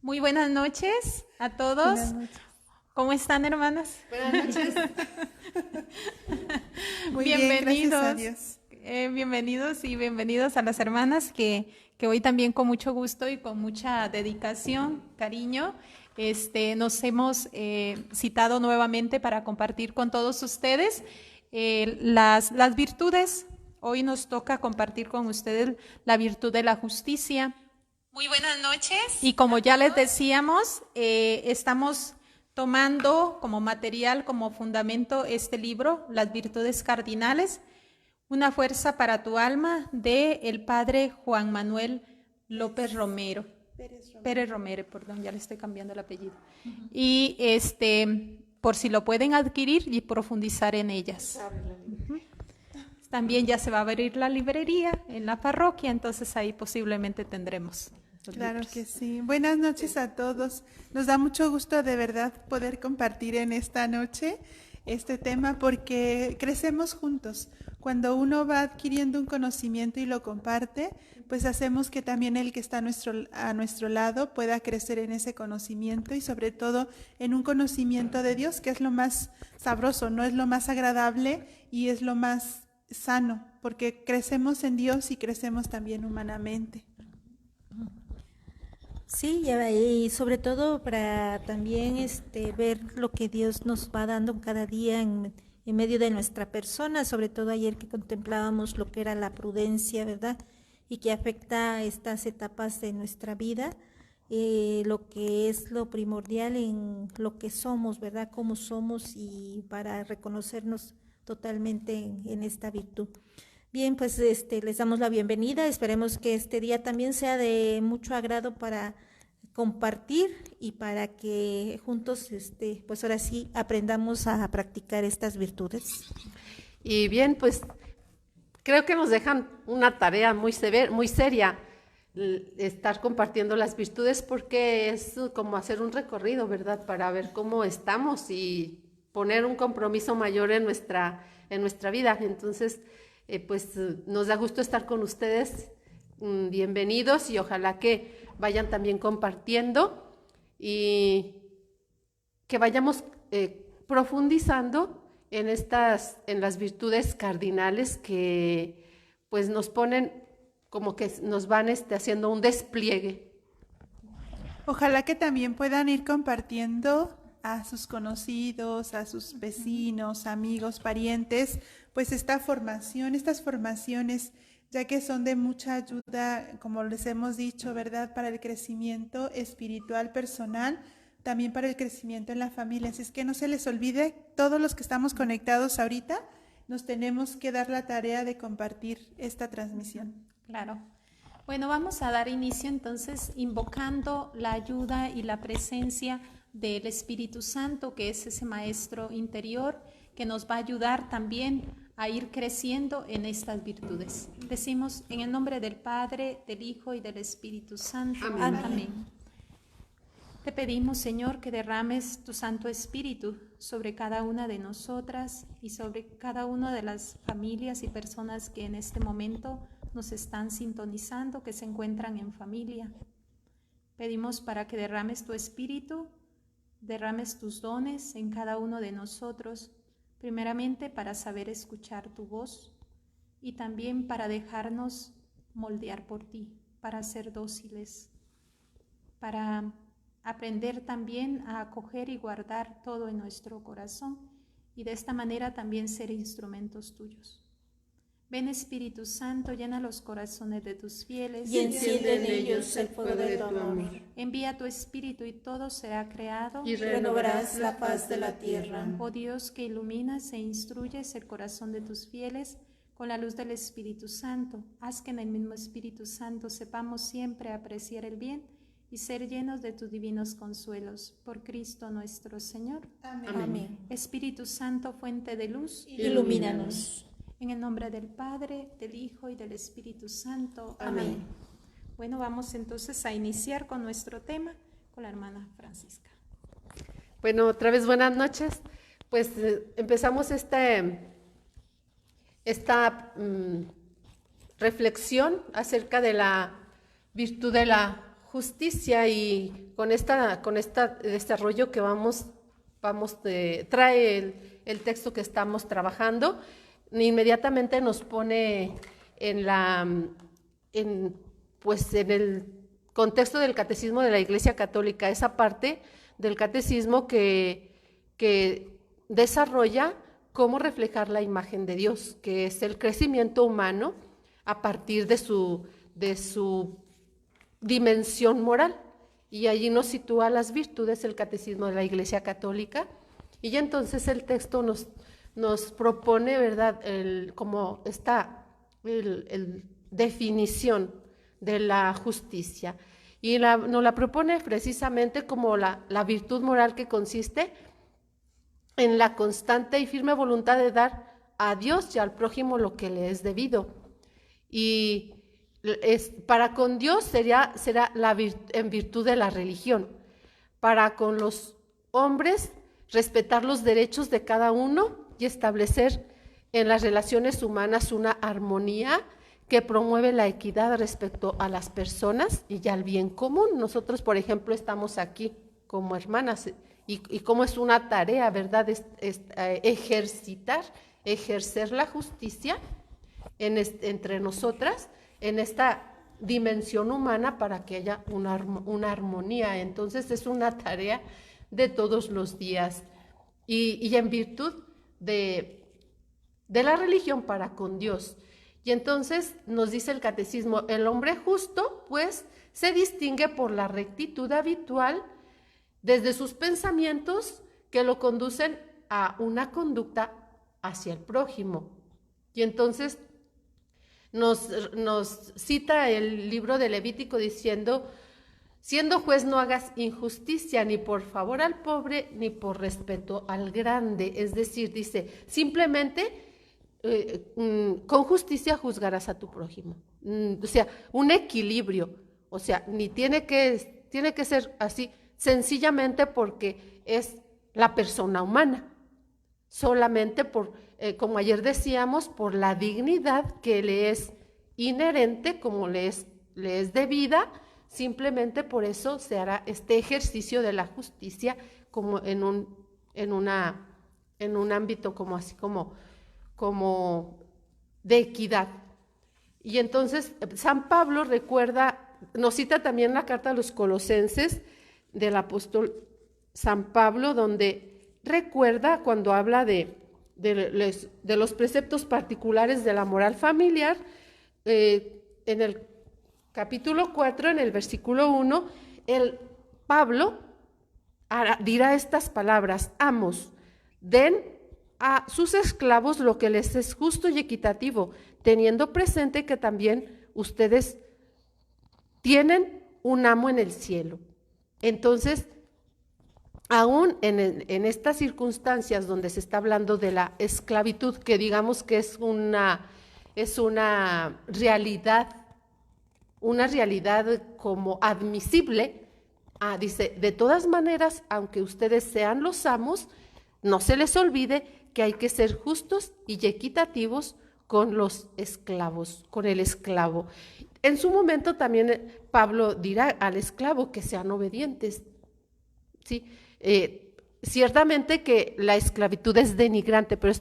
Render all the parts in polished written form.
Muy buenas noches a todos. Buenas noches. ¿Cómo están, hermanas? Buenas noches. Muy bien, gracias a Dios. Bienvenidos y bienvenidos a las hermanas que hoy también con mucho gusto y con mucha dedicación, cariño, nos hemos citado nuevamente para compartir con todos ustedes las virtudes. Hoy nos toca compartir con ustedes la virtud de la justicia. Muy buenas noches. Y como ya les decíamos, estamos tomando como material, como fundamento este libro, Las Virtudes Cardinales, una fuerza para tu alma, de el padre Juan Manuel López Romero. Pérez Romero, perdón, ya le estoy cambiando el apellido. Y por si lo pueden adquirir y profundizar en ellas. También ya se va a abrir la librería en la parroquia, entonces ahí posiblemente tendremos. Claro que sí. Buenas noches a todos. Nos da mucho gusto de verdad poder compartir en esta noche este tema porque crecemos juntos. Cuando uno va adquiriendo un conocimiento y lo comparte, pues hacemos que también el que está a nuestro lado pueda crecer en ese conocimiento y sobre todo en un conocimiento de Dios, que es lo más sabroso, no es lo más agradable y es lo más sano, porque crecemos en Dios y crecemos también humanamente. Sí, y sobre todo para también ver lo que Dios nos va dando cada día en medio de nuestra persona, sobre todo ayer que contemplábamos lo que era la prudencia, ¿verdad? Y que afecta estas etapas de nuestra vida, lo que es lo primordial en lo que somos, ¿verdad? Cómo somos y para reconocernos totalmente en esta virtud. Bien, pues les damos la bienvenida, esperemos que este día también sea de mucho agrado para compartir y para que juntos, pues ahora sí, aprendamos a practicar estas virtudes. Y bien, pues creo que nos dejan una tarea muy seria, estar compartiendo las virtudes, porque es como hacer un recorrido, ¿verdad? Para ver cómo estamos y poner un compromiso mayor en nuestra vida. Entonces, pues nos da gusto estar con ustedes, bienvenidos, y ojalá que vayan también compartiendo y que vayamos profundizando en las virtudes cardinales que pues nos ponen como que nos van haciendo un despliegue. Ojalá que también puedan ir compartiendo a sus conocidos, a sus vecinos, amigos, parientes, pues estas formaciones, ya que son de mucha ayuda, como les hemos dicho, ¿verdad? Para el crecimiento espiritual personal, también para el crecimiento en la familia. Así es que no se les olvide, todos los que estamos conectados ahorita, nos tenemos que dar la tarea de compartir esta transmisión. Claro. Bueno, vamos a dar inicio entonces invocando la ayuda y la presencia del Espíritu Santo, que es ese maestro interior que nos va a ayudar también a ir creciendo en estas virtudes. Decimos en el nombre del Padre, del Hijo y del Espíritu Santo. Amén. Amén. Te pedimos, Señor, que derrames tu Santo Espíritu sobre cada una de nosotras y sobre cada una de las familias y personas que en este momento nos están sintonizando, que se encuentran en familia. Pedimos para que derrames tu Espíritu, derrames tus dones en cada uno de nosotros, primeramente para saber escuchar tu voz y también para dejarnos moldear por ti, para ser dóciles, para aprender también a acoger y guardar todo en nuestro corazón y de esta manera también ser instrumentos tuyos. Ven, Espíritu Santo, llena los corazones de tus fieles Y enciende en ellos el fuego de tu amor. Envía tu Espíritu y todo será creado Y renovarás la faz de la tierra. Oh Dios, que iluminas e instruyes el corazón de tus fieles con la luz del Espíritu Santo, haz que en el mismo Espíritu Santo sepamos siempre apreciar el bien y ser llenos de tus divinos consuelos. Por Cristo nuestro Señor. Amén. Amén. Espíritu Santo, fuente de luz, Ilumínanos. en el nombre del Padre, del Hijo y del Espíritu Santo. Amén. Bueno, vamos entonces a iniciar con nuestro tema, con la hermana Francisca. Bueno, otra vez buenas noches. Pues empezamos esta reflexión acerca de la virtud de la justicia y con este desarrollo que trae el texto que estamos trabajando, inmediatamente nos pone en el contexto del catecismo de la Iglesia Católica, esa parte del catecismo que desarrolla cómo reflejar la imagen de Dios, que es el crecimiento humano a partir de su dimensión moral. Y allí nos sitúa las virtudes el catecismo de la Iglesia Católica. Y entonces el texto nos propone, ¿verdad?, como esta definición de la justicia. Y nos la propone precisamente como la virtud moral que consiste en la constante y firme voluntad de dar a Dios y al prójimo lo que le es debido. Y para con Dios será en virtud de la religión. Para con los hombres, respetar los derechos de cada uno y establecer en las relaciones humanas una armonía que promueve la equidad respecto a las personas y al bien común. Nosotros, por ejemplo, estamos aquí como hermanas y como es una tarea, ¿verdad?, ejercer la justicia entre nosotras en esta dimensión humana para que haya una armonía. Entonces es una tarea de todos los días y en virtud de la religión para con Dios. Y entonces nos dice el catecismo, el hombre justo pues se distingue por la rectitud habitual desde sus pensamientos que lo conducen a una conducta hacia el prójimo. Y entonces nos cita el libro de Levítico diciendo, siendo juez no hagas injusticia ni por favor al pobre ni por respeto al grande. Es decir, dice, simplemente con justicia juzgarás a tu prójimo. O sea, un equilibrio. O sea, ni tiene que ser así, sencillamente porque es la persona humana. Solamente como ayer decíamos, por la dignidad que le es inherente, como le es debida, simplemente por eso se hará este ejercicio de la justicia como en un ámbito como así como de equidad. Y entonces San Pablo nos cita también la carta a los Colosenses del apóstol San Pablo, donde recuerda cuando habla de los preceptos particulares de la moral familiar, en el capítulo 4, en el versículo 1, Pablo dirá estas palabras: amos, den a sus esclavos lo que les es justo y equitativo, teniendo presente que también ustedes tienen un amo en el cielo. Entonces, aún en estas circunstancias donde se está hablando de la esclavitud, que digamos que es una realidad como admisible, dice, de todas maneras, aunque ustedes sean los amos, no se les olvide que hay que ser justos y equitativos con los esclavos, con el esclavo. En su momento también Pablo dirá al esclavo que sean obedientes, ¿sí? Ciertamente que la esclavitud es denigrante, pero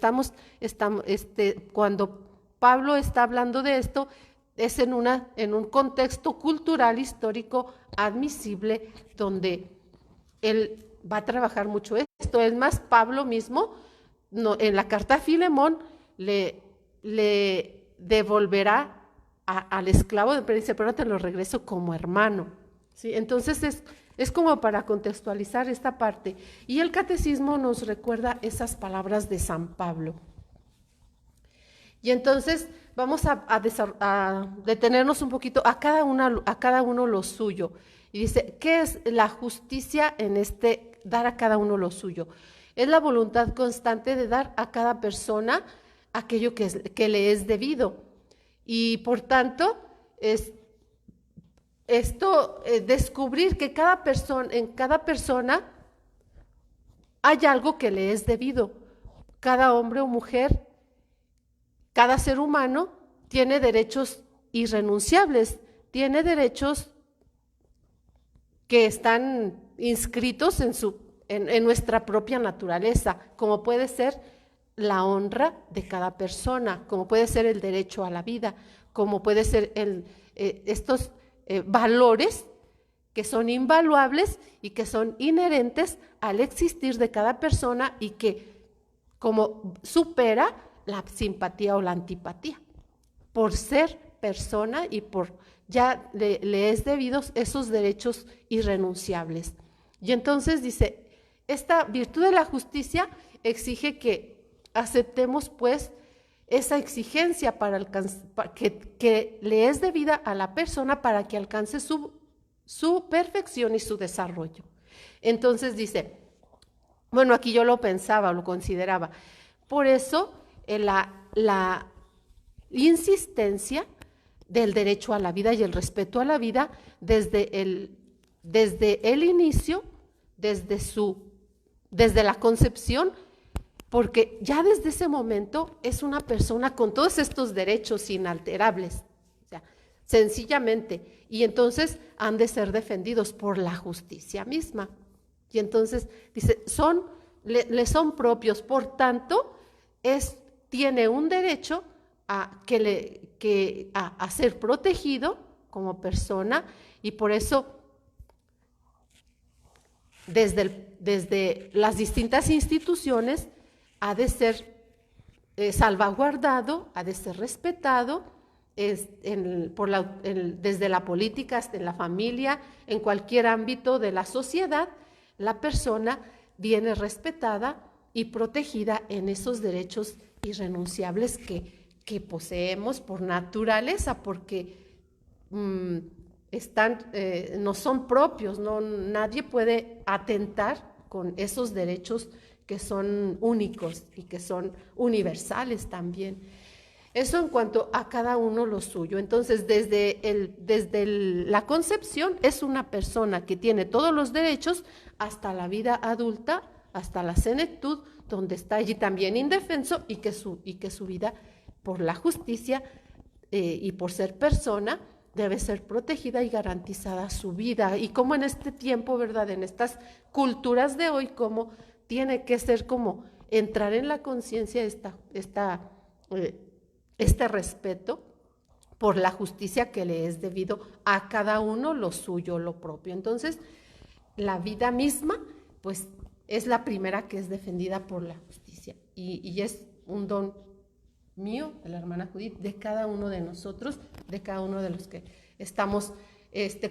cuando Pablo está hablando de esto, es en un contexto cultural, histórico, admisible, donde él va a trabajar mucho esto. Es más, Pablo mismo, en la carta a Filemón, le devolverá al esclavo, pero dice, pero te lo regreso como hermano, ¿sí? Entonces es como para contextualizar esta parte. Y el catecismo nos recuerda esas palabras de San Pablo. Y entonces vamos a detenernos un poquito a cada uno lo suyo. Y dice, ¿qué es la justicia en dar a cada uno lo suyo? Es la voluntad constante de dar a cada persona aquello que le es debido. Y por tanto, descubrir que en cada persona hay algo que le es debido. Cada hombre o mujer, cada ser humano tiene derechos irrenunciables, tiene derechos que están inscritos en nuestra propia naturaleza, como puede ser la honra de cada persona, como puede ser el derecho a la vida, como puede ser estos valores que son invaluables y que son inherentes al existir de cada persona y que como supera la simpatía o la antipatía, por ser persona y por ya le es debidos esos derechos irrenunciables. Y entonces dice, esta virtud de la justicia exige que aceptemos pues esa exigencia que le es debida a la persona para que alcance su perfección y su desarrollo. Entonces dice, bueno, aquí yo lo pensaba, lo consideraba, por eso la insistencia del derecho a la vida y el respeto a la vida desde el inicio, desde la concepción, porque ya desde ese momento es una persona con todos estos derechos inalterables, o sea, sencillamente, y entonces han de ser defendidos por la justicia misma. Y entonces dice, le son propios, por tanto, tiene un derecho a ser protegido como persona, y por eso desde las distintas instituciones ha de ser salvaguardado, ha de ser respetado desde la política hasta en la familia, en cualquier ámbito de la sociedad. La persona viene respetada y protegida en esos derechos irrenunciables que poseemos por naturaleza, porque no son propios, nadie puede atentar con esos derechos que son únicos y que son universales también. Eso en cuanto a cada uno lo suyo. Entonces, desde la concepción es una persona que tiene todos los derechos hasta la vida adulta, hasta la senectud, donde está allí también indefenso y que su vida, por la justicia y por ser persona, debe ser protegida y garantizada su vida. Y como en este tiempo, ¿verdad?, en estas culturas de hoy, como tiene que ser como entrar en la conciencia este respeto por la justicia que le es debido a cada uno lo suyo, lo propio. Entonces, la vida misma, pues, es la primera que es defendida por la justicia. Y es un don mío, de la hermana Judith, de cada uno de nosotros, de cada uno de los que estamos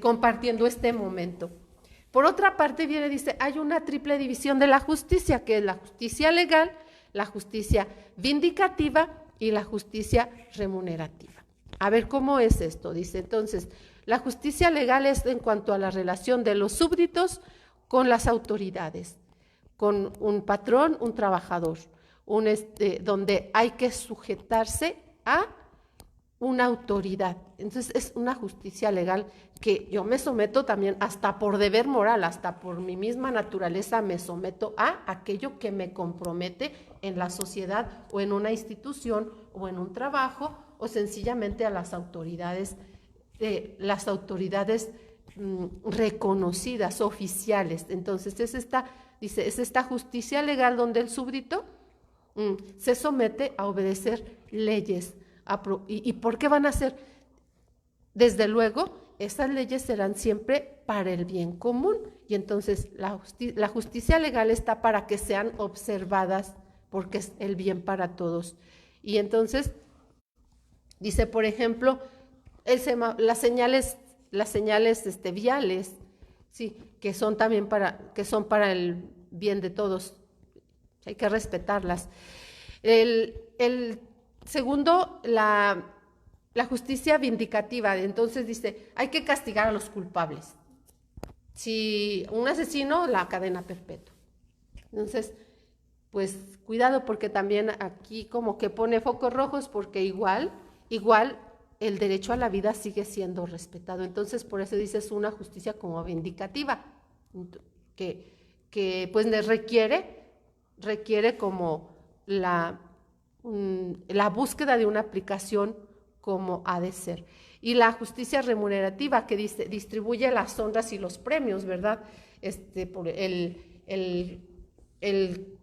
compartiendo este momento. Por otra parte, dice, hay una triple división de la justicia, que es la justicia legal, la justicia vindicativa y la justicia remunerativa. A ver, ¿cómo es esto? Dice, entonces, la justicia legal es en cuanto a la relación de los súbditos con las autoridades, con un patrón, un trabajador, donde hay que sujetarse a una autoridad. Entonces, es una justicia legal que yo me someto también hasta por deber moral, hasta por mi misma naturaleza me someto a aquello que me compromete en la sociedad o en una institución o en un trabajo o sencillamente a las autoridades reconocidas, oficiales. Entonces, es esta justicia legal donde el súbdito se somete a obedecer leyes. ¿Y por qué van a ser? Desde luego, esas leyes serán siempre para el bien común, y entonces la justicia legal está para que sean observadas, porque es el bien para todos. Y entonces, dice, por ejemplo, las señales viales, sí, que son también para el bien de todos, hay que respetarlas. El segundo, la justicia vindicativa, entonces dice, hay que castigar a los culpables. Si un asesino, la cadena perpetua. Entonces, pues cuidado, porque también aquí como que pone focos rojos, porque igual el derecho a la vida sigue siendo respetado. Entonces, por eso dice, es una justicia como vindicativa, que pues requiere como la búsqueda de una aplicación como ha de ser. Y la justicia remunerativa, que distribuye las honras y los premios, ¿verdad? Por el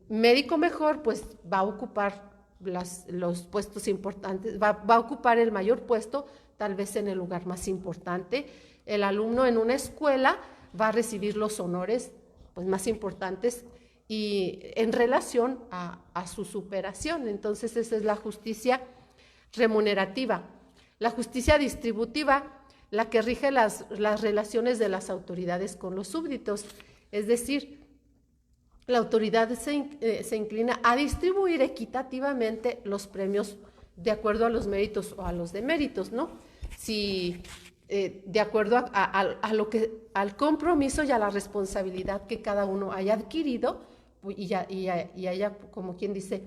médico mejor, pues va a ocupar los puestos importantes, va a ocupar el mayor puesto, tal vez en el lugar más importante. El alumno en una escuela va a recibir los honores pues, más importantes y en relación a su superación. Entonces, esa es la justicia remunerativa. La justicia distributiva, la que rige las relaciones de las autoridades con los súbditos, es decir, la autoridad se inclina a distribuir equitativamente los premios de acuerdo a los méritos o a los deméritos, ¿no? Si de acuerdo al compromiso y a la responsabilidad que cada uno haya adquirido y haya, como quien dice,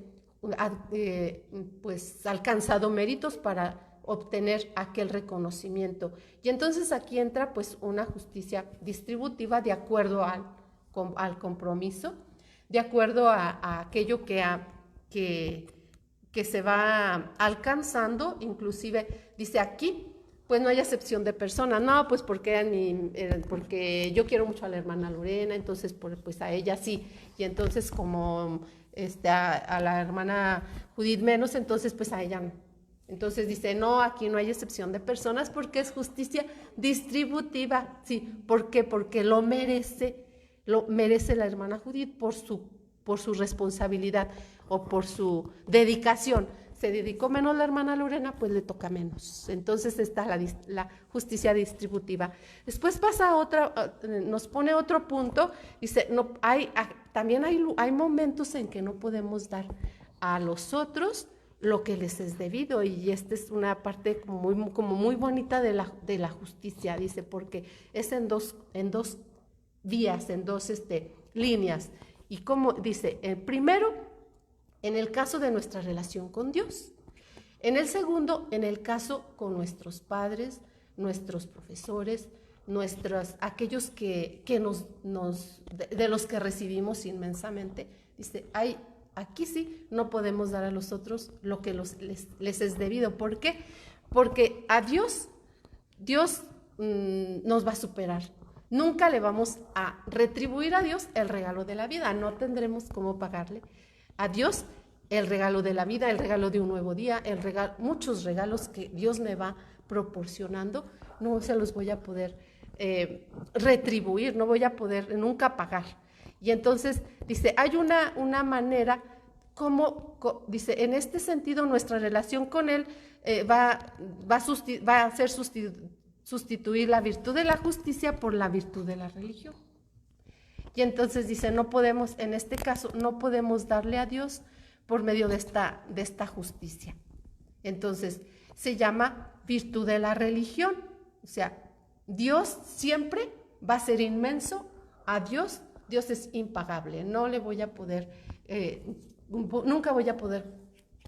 pues alcanzado méritos para obtener aquel reconocimiento. Y entonces aquí entra pues una justicia distributiva de acuerdo al compromiso, de acuerdo a aquello que se va alcanzando. Inclusive dice aquí, pues no hay acepción de persona, no, pues porque yo quiero mucho a la hermana Lorena, entonces pues a ella sí, y entonces como a la hermana Judith menos, entonces pues a ella no. Entonces dice, no, aquí no hay excepción de personas porque es justicia distributiva. Sí, ¿por qué? Porque lo merece la hermana Judith por su responsabilidad o por su dedicación. Se dedicó menos la hermana Lorena, pues le toca menos. Entonces está la justicia distributiva. Después pasa nos pone otro punto, dice, no, también hay momentos en que no podemos dar a los otros lo que les es debido, y esta es una parte como muy bonita de la justicia, dice, porque es en dos vías, en dos líneas. Y como dice, primero, en el caso de nuestra relación con Dios. En el segundo, en el caso con nuestros padres, nuestros profesores, aquellos de los que recibimos inmensamente. Dice, aquí sí no podemos dar a los otros lo que les es debido. ¿Por qué? Porque a Dios nos va a superar. Nunca le vamos a retribuir a Dios el regalo de la vida. No tendremos cómo pagarle a Dios el regalo de la vida, el regalo de un nuevo día, muchos regalos que Dios me va proporcionando. No se los voy a poder retribuir, no voy a poder nunca pagar. Y entonces dice, hay una manera dice, en este sentido nuestra relación con Él va a hacer sustituir la virtud de la justicia por la virtud de la religión. Y entonces dice, en este caso, no podemos darle a Dios por medio de esta justicia. Entonces, se llama virtud de la religión. O sea, Dios siempre va a ser inmenso. A Dios es impagable. No le voy a poder, nunca voy a poder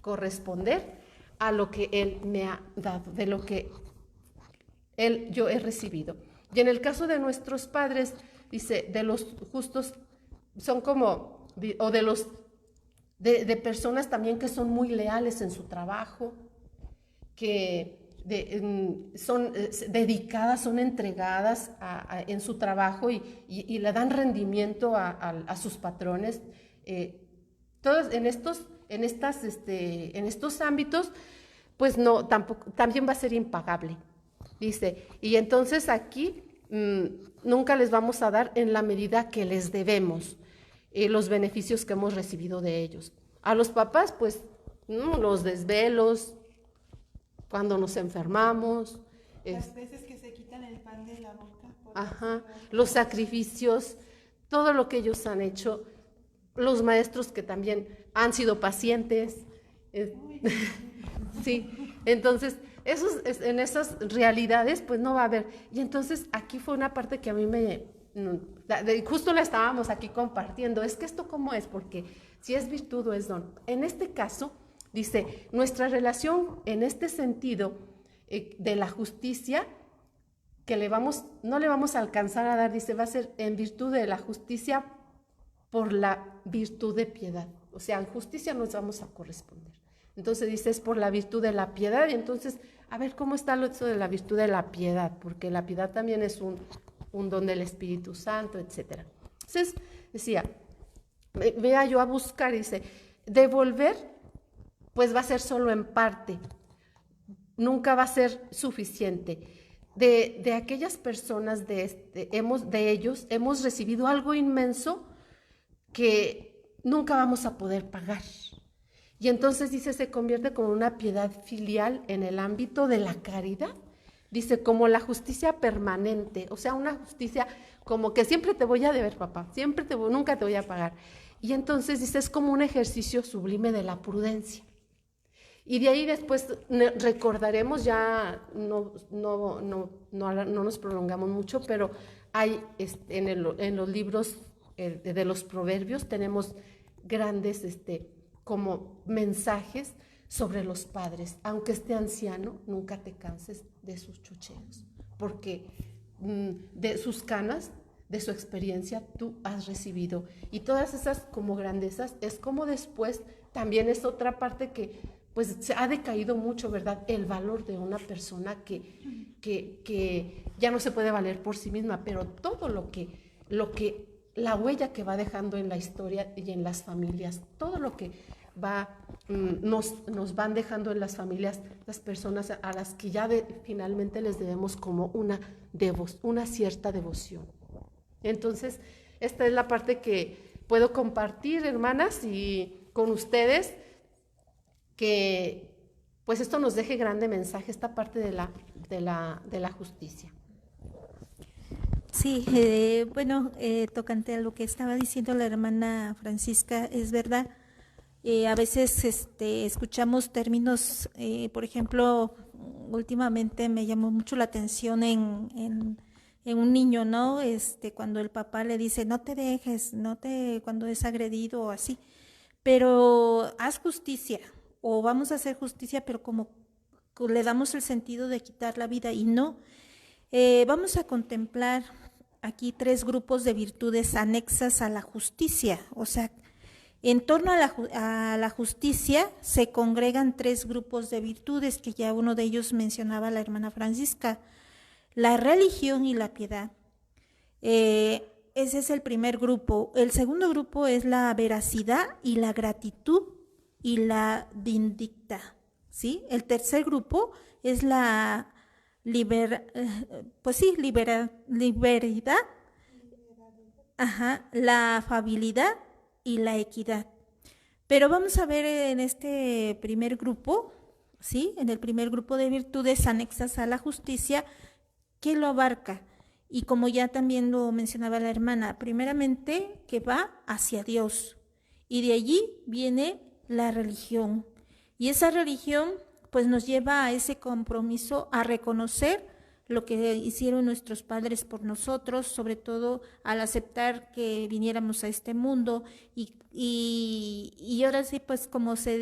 corresponder a lo que Él me ha dado, de lo que yo he recibido. Y en el caso de nuestros padres, dice, de los justos son como, o de personas también que son muy leales en su trabajo, que son dedicadas, son entregadas en su trabajo y le dan rendimiento a sus patrones. Todos en estos ámbitos, pues no, tampoco, también va a ser impagable, dice. Y entonces aquí nunca les vamos a dar en la medida que les debemos los beneficios que hemos recibido de ellos. A los papás, pues, los desvelos, cuando nos enfermamos. Las veces que se quitan el pan de la boca. Los sacrificios, todo lo que ellos han hecho. Los maestros que también han sido pacientes. Sí, entonces, en esas realidades, pues no va a haber. Y entonces, aquí fue una parte que a mí justo la estábamos aquí compartiendo. Es que esto cómo es, porque si es virtud o es don. En este caso, dice, nuestra relación en este sentido de la justicia, que no le vamos a alcanzar a dar, dice, va a ser en virtud de la justicia por la virtud de piedad. O sea, en justicia nos vamos a corresponder. Entonces dice, es por la virtud de la piedad. Y entonces, a ver, ¿cómo está eso de la virtud de la piedad? Porque la piedad también es un don del Espíritu Santo, etc. Entonces, decía, vea yo a buscar, dice, devolver, pues va a ser solo en parte, nunca va a ser suficiente. De aquellas personas, de ellos, hemos recibido algo inmenso que nunca vamos a poder pagar. Y entonces, dice, se convierte como una piedad filial en el ámbito de la caridad. Dice, como la justicia permanente, o sea, una justicia como que siempre te voy a deber, papá, nunca te voy a pagar. Y entonces, dice, es como un ejercicio sublime de la prudencia. Y de ahí después recordaremos, ya no nos prolongamos mucho, pero hay en los libros de los proverbios tenemos grandes como mensajes sobre los padres. Aunque esté anciano, nunca te canses de sus chocheos, porque de sus canas, de su experiencia, tú has recibido. Y todas esas como grandezas, es como después también es otra parte que pues se ha decaído mucho, ¿verdad? El valor de una persona que ya no se puede valer por sí misma, pero todo la huella que va dejando en la historia y en las familias, todo lo que nos van dejando en las familias, las personas a las que ya finalmente les debemos como una cierta devoción. Entonces, esta es la parte que puedo compartir, hermanas, y con ustedes, que pues esto nos deje grande mensaje, esta parte de la justicia. Sí, bueno, tocante a lo que estaba diciendo la hermana Francisca, es verdad. A veces escuchamos términos, por ejemplo, últimamente me llamó mucho la atención en un niño, ¿no? Cuando el papá le dice, no te dejes, cuando es agredido o así, pero haz justicia, o vamos a hacer justicia, pero como le damos el sentido de quitar la vida, y no. Vamos a contemplar aquí 3 grupos de virtudes anexas a la justicia, o sea, en torno a la justicia se congregan 3 grupos de virtudes, que ya uno de ellos mencionaba la hermana Francisca, la religión y la piedad. Ese es el primer grupo. El segundo grupo es la veracidad y la gratitud y la vindicta, ¿sí? El tercer grupo es la liberidad, la afabilidad y la equidad. Pero vamos a ver en este primer grupo, ¿sí? En el primer grupo de virtudes anexas a la justicia, ¿qué lo abarca? Y como ya también lo mencionaba la hermana, primeramente que va hacia Dios, y de allí viene la religión. Y esa religión pues nos lleva a ese compromiso, a reconocer lo que hicieron nuestros padres por nosotros, sobre todo al aceptar que viniéramos a este mundo, y ahora sí, pues como se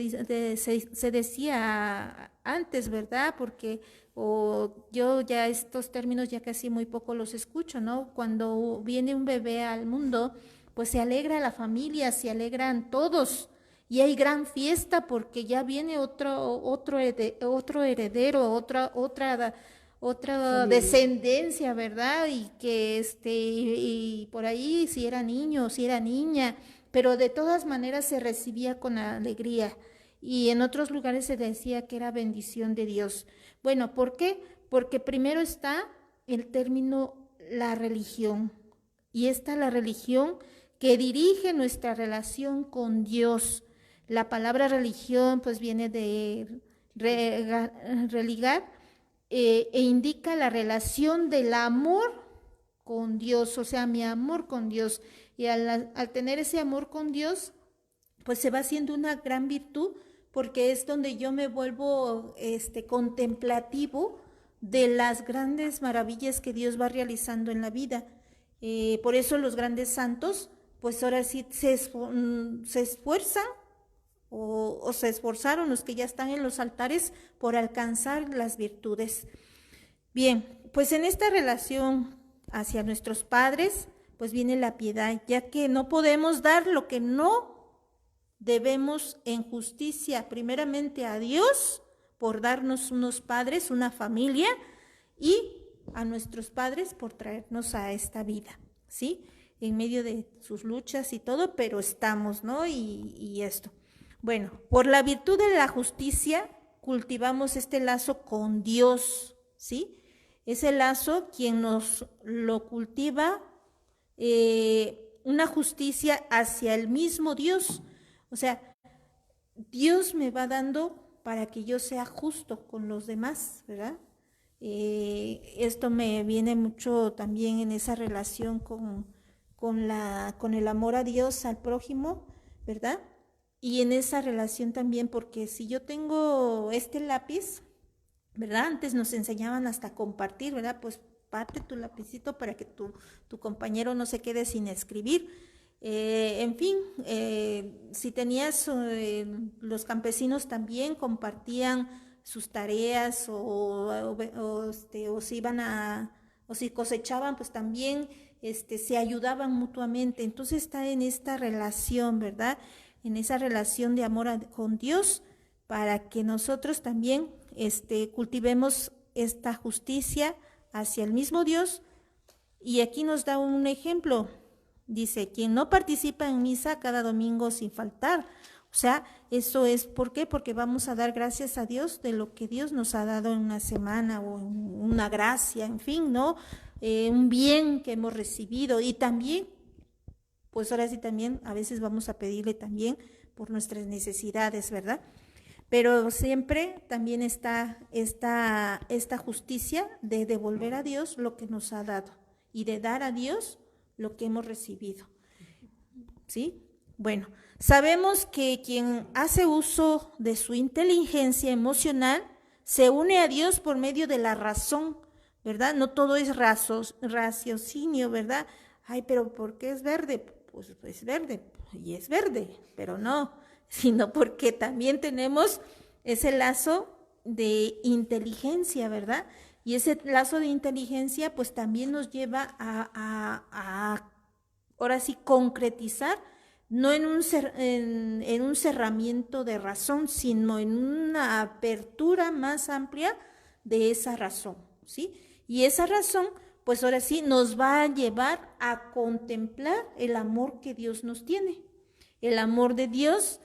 decía antes, ¿verdad? Porque yo ya estos términos ya casi muy poco los escucho, ¿no? Cuando viene un bebé al mundo, pues se alegra la familia, se alegran todos, y hay gran fiesta porque ya viene otro heredero, otra descendencia, ¿verdad? Y que y por ahí si era niño, si era niña, pero de todas maneras se recibía con alegría, y en otros lugares se decía que era bendición de Dios. Bueno, ¿por qué? Porque primero está el término la religión, y esta la religión que dirige nuestra relación con Dios. La palabra religión pues viene de religar, e indica la relación del amor con Dios, o sea, mi amor con Dios. Y al tener ese amor con Dios, pues se va haciendo una gran virtud, porque es donde yo me vuelvo contemplativo de las grandes maravillas que Dios va realizando en la vida. Por eso los grandes santos, pues ahora sí se esfuerzan, o se esforzaron los que ya están en los altares por alcanzar las virtudes. Bien, pues en esta relación hacia nuestros padres, pues viene la piedad, ya que no podemos dar lo que no debemos en justicia primeramente a Dios por darnos unos padres, una familia, y a nuestros padres por traernos a esta vida, ¿sí? En medio de sus luchas y todo, pero estamos, ¿no? Y esto. Bueno, por la virtud de la justicia cultivamos este lazo con Dios, ¿sí? Ese lazo quien nos lo cultiva, una justicia hacia el mismo Dios. O sea, Dios me va dando para que yo sea justo con los demás, ¿verdad? Esto me viene mucho también en esa relación con el amor a Dios, al prójimo, ¿verdad? Y en esa relación también, porque si yo tengo este lápiz, ¿verdad? Antes nos enseñaban hasta a compartir, ¿verdad? Pues parte tu lapicito para que tu compañero no se quede sin escribir. En fin, si tenías, los campesinos también compartían sus tareas o si iban o si cosechaban, pues también se ayudaban mutuamente. Entonces está en esta relación, ¿verdad? En esa relación de amor con Dios, para que nosotros también cultivemos esta justicia hacia el mismo Dios. Y aquí nos da un ejemplo. Dice, quien no participa en misa cada domingo sin faltar. O sea, eso es, ¿por qué? Porque vamos a dar gracias a Dios de lo que Dios nos ha dado en una semana o en una gracia, en fin, ¿no? Un bien que hemos recibido. Y también, pues ahora sí también, a veces vamos a pedirle también por nuestras necesidades, ¿verdad? Pero siempre también está esta justicia de devolver a Dios lo que nos ha dado y de dar a Dios lo que hemos recibido, ¿sí? Bueno, sabemos que quien hace uso de su inteligencia emocional se une a Dios por medio de la razón, ¿verdad? No todo es raciocinio, ¿verdad? Ay, pero ¿por qué es verde? Pues es verde, y es verde, pero no, sino porque también tenemos ese lazo de inteligencia, ¿verdad? Y ese lazo de inteligencia pues también nos lleva a ahora sí concretizar, no en un cerramiento de razón, sino en una apertura más amplia de esa razón, ¿sí? Y esa razón pues ahora sí nos va a llevar a contemplar el amor que Dios nos tiene, el amor de Dios,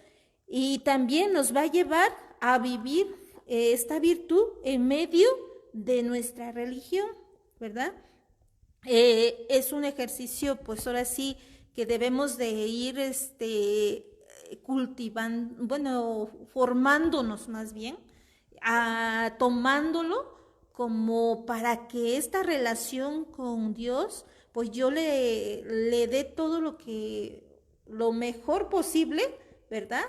y también nos va a llevar a vivir esta virtud en medio de nuestra religión, ¿verdad? Es un ejercicio, pues ahora sí, que debemos de ir cultivando, bueno, formándonos más bien, tomándolo como para que esta relación con Dios, pues yo le dé todo lo mejor posible, ¿verdad?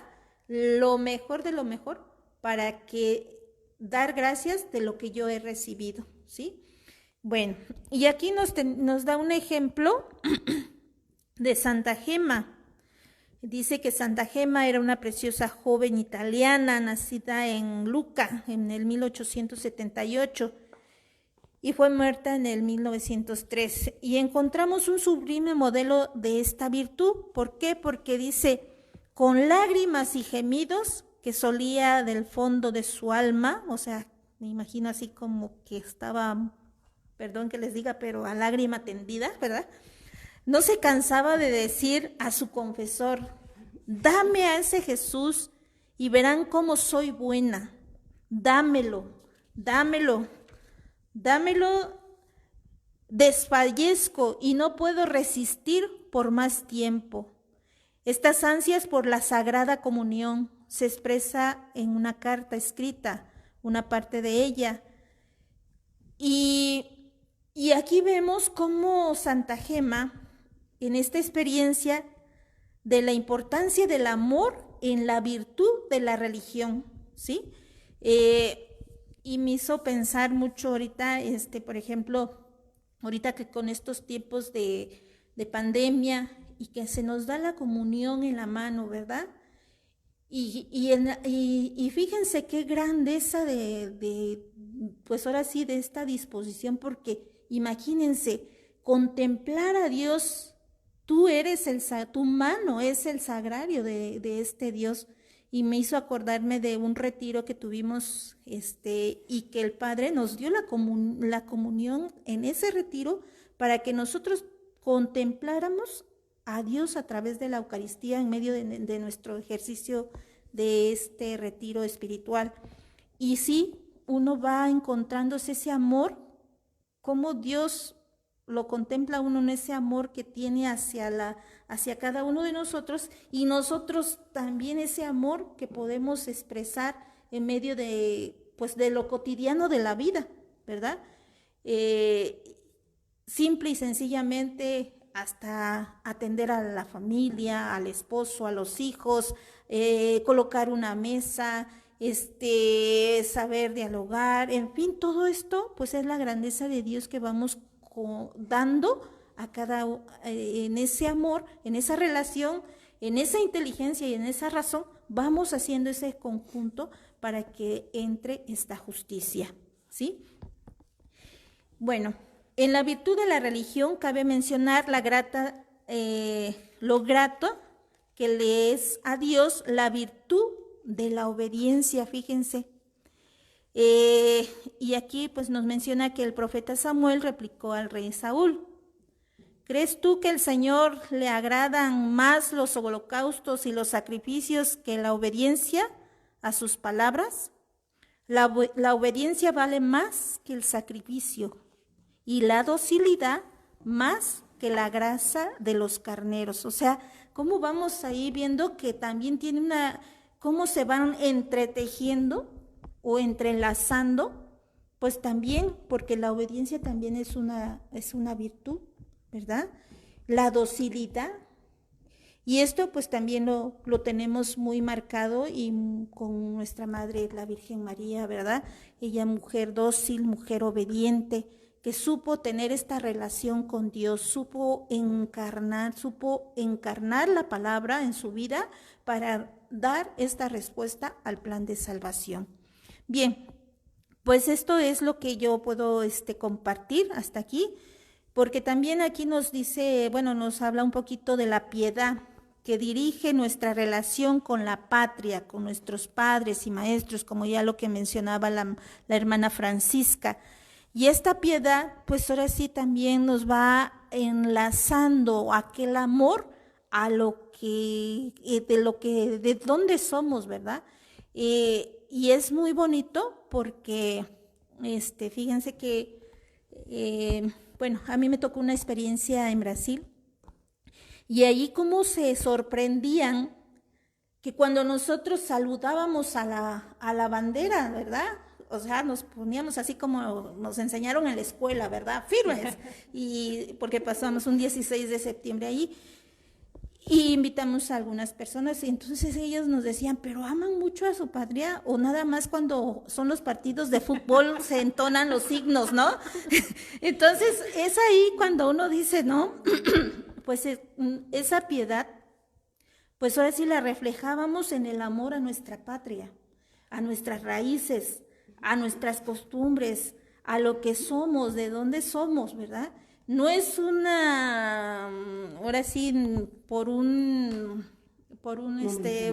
Lo mejor de lo mejor, para que dar gracias de lo que yo he recibido, ¿sí? Bueno, y aquí nos da un ejemplo de Santa Gema. Dice que Santa Gema era una preciosa joven italiana, nacida en Lucca en el 1878 y fue muerta en el 1903. Y encontramos un sublime modelo de esta virtud. ¿Por qué? Porque dice, con lágrimas y gemidos que solía del fondo de su alma, o sea, me imagino así como que estaba, perdón que les diga, pero a lágrima tendida, ¿verdad? No se cansaba de decir a su confesor, dame a ese Jesús y verán cómo soy buena, dámelo, dámelo, dámelo, desfallezco y no puedo resistir por más tiempo. Estas ansias por la Sagrada Comunión se expresa en una carta escrita, una parte de ella. Y aquí vemos cómo Santa Gema, en esta experiencia de la importancia del amor en la virtud de la religión, ¿sí? Y me hizo pensar mucho ahorita, por ejemplo, ahorita que con estos tiempos de pandemia y que se nos da la comunión en la mano, ¿verdad? Y fíjense qué grandeza pues ahora sí, de esta disposición, porque imagínense, contemplar a Dios tú eres tu mano es el sagrario de este Dios. Y me hizo acordarme de un retiro que tuvimos, y que el Padre nos dio la comunión en ese retiro para que nosotros contempláramos a Dios a través de la Eucaristía en medio de nuestro ejercicio de este retiro espiritual. Y sí, uno va encontrándose ese amor, como Dios lo contempla uno en ese amor que tiene hacia cada uno de nosotros, y nosotros también ese amor que podemos expresar en medio pues de lo cotidiano de la vida, ¿verdad? Simple y sencillamente hasta atender a la familia, al esposo, a los hijos, colocar una mesa, saber dialogar, en fin, todo esto pues es la grandeza de Dios que vamos dando a en ese amor, en esa relación, en esa inteligencia y en esa razón, vamos haciendo ese conjunto para que entre esta justicia, ¿sí? Bueno, en la virtud de la religión cabe mencionar lo grato que le es a Dios la virtud de la obediencia, fíjense. Y aquí pues nos menciona que el profeta Samuel replicó al rey Saúl: ¿crees tú que al Señor le agradan más los holocaustos y los sacrificios que la obediencia a sus palabras? La obediencia vale más que el sacrificio, y la docilidad más que la grasa de los carneros. O sea, cómo vamos ahí viendo que también tiene cómo se van entretejiendo o entrelazando, pues también, porque la obediencia también es una virtud, ¿verdad? La docilidad. Y esto pues también lo tenemos muy marcado y con nuestra Madre, la Virgen María, ¿verdad? Ella mujer dócil, mujer obediente, que supo tener esta relación con Dios, supo encarnar la palabra en su vida para dar esta respuesta al plan de salvación. Bien, pues esto es lo que yo puedo compartir hasta aquí, porque también aquí nos dice, bueno, nos habla un poquito de la piedad que dirige nuestra relación con la patria, con nuestros padres y maestros, como ya lo que mencionaba la hermana Francisca. Y esta piedad, pues ahora sí también nos va enlazando aquel amor a de dónde somos, ¿verdad? Y es muy bonito porque, fíjense que, bueno, a mí me tocó una experiencia en Brasil, y allí como se sorprendían que cuando nosotros saludábamos a la bandera, ¿verdad? O sea, nos poníamos así como nos enseñaron en la escuela, ¿verdad? Firmes. Y porque pasamos un 16 de septiembre ahí y invitamos a algunas personas, y entonces ellos nos decían, ¿pero aman mucho a su patria o nada más cuando son los partidos de fútbol se entonan los signos, ¿no? Entonces es ahí cuando uno dice, ¿no? Pues esa piedad, pues ahora sí la reflejábamos en el amor a nuestra patria, a nuestras raíces, a nuestras costumbres, a lo que somos, de dónde somos, ¿verdad? No es ahora sí, por un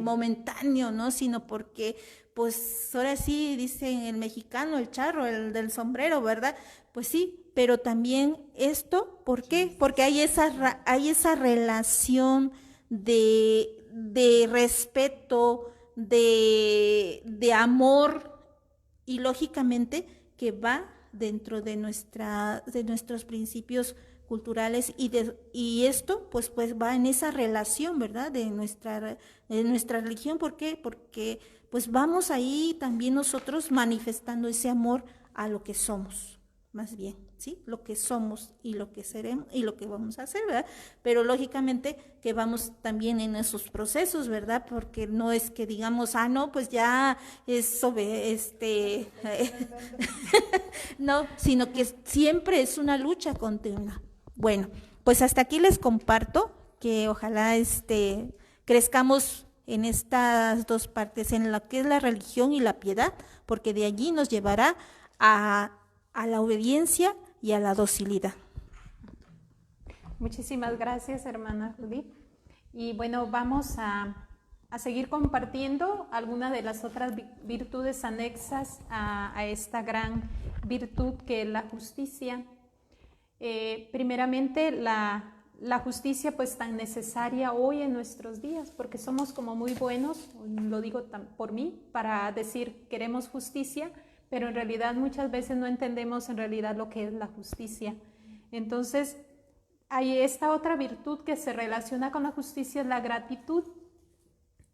momentáneo, ¿no? Sino porque, pues ahora sí dicen el mexicano, el charro, el del sombrero, ¿verdad? Pues sí, pero también esto, ¿por qué? Porque hay esa relación de respeto, de amor, y lógicamente que va dentro de nuestros principios culturales, y esto pues va en esa relación, ¿verdad? De nuestra religión. ¿Por qué? Porque pues vamos ahí también nosotros manifestando ese amor a lo que somos, más bien, ¿sí? Lo que somos y lo que seremos y lo que vamos a hacer, ¿verdad? Pero lógicamente que vamos también en esos procesos, ¿verdad? Porque no es que digamos, no, pues ya no, sino que siempre es una lucha continua. Bueno, pues hasta aquí les comparto que ojalá crezcamos en estas dos partes, en lo que es la religión y la piedad, porque de allí nos llevará a la obediencia y a la docilidad. Muchísimas gracias, hermana Judith. Y bueno, vamos a seguir compartiendo algunas de las otras virtudes anexas a esta gran virtud que es la justicia. Primeramente, la justicia pues tan necesaria hoy en nuestros días, porque somos como muy buenos, lo digo por mí, para decir queremos justicia, pero en realidad muchas veces no entendemos en realidad lo que es la justicia. Entonces, hay esta otra virtud que se relaciona con la justicia, es la gratitud,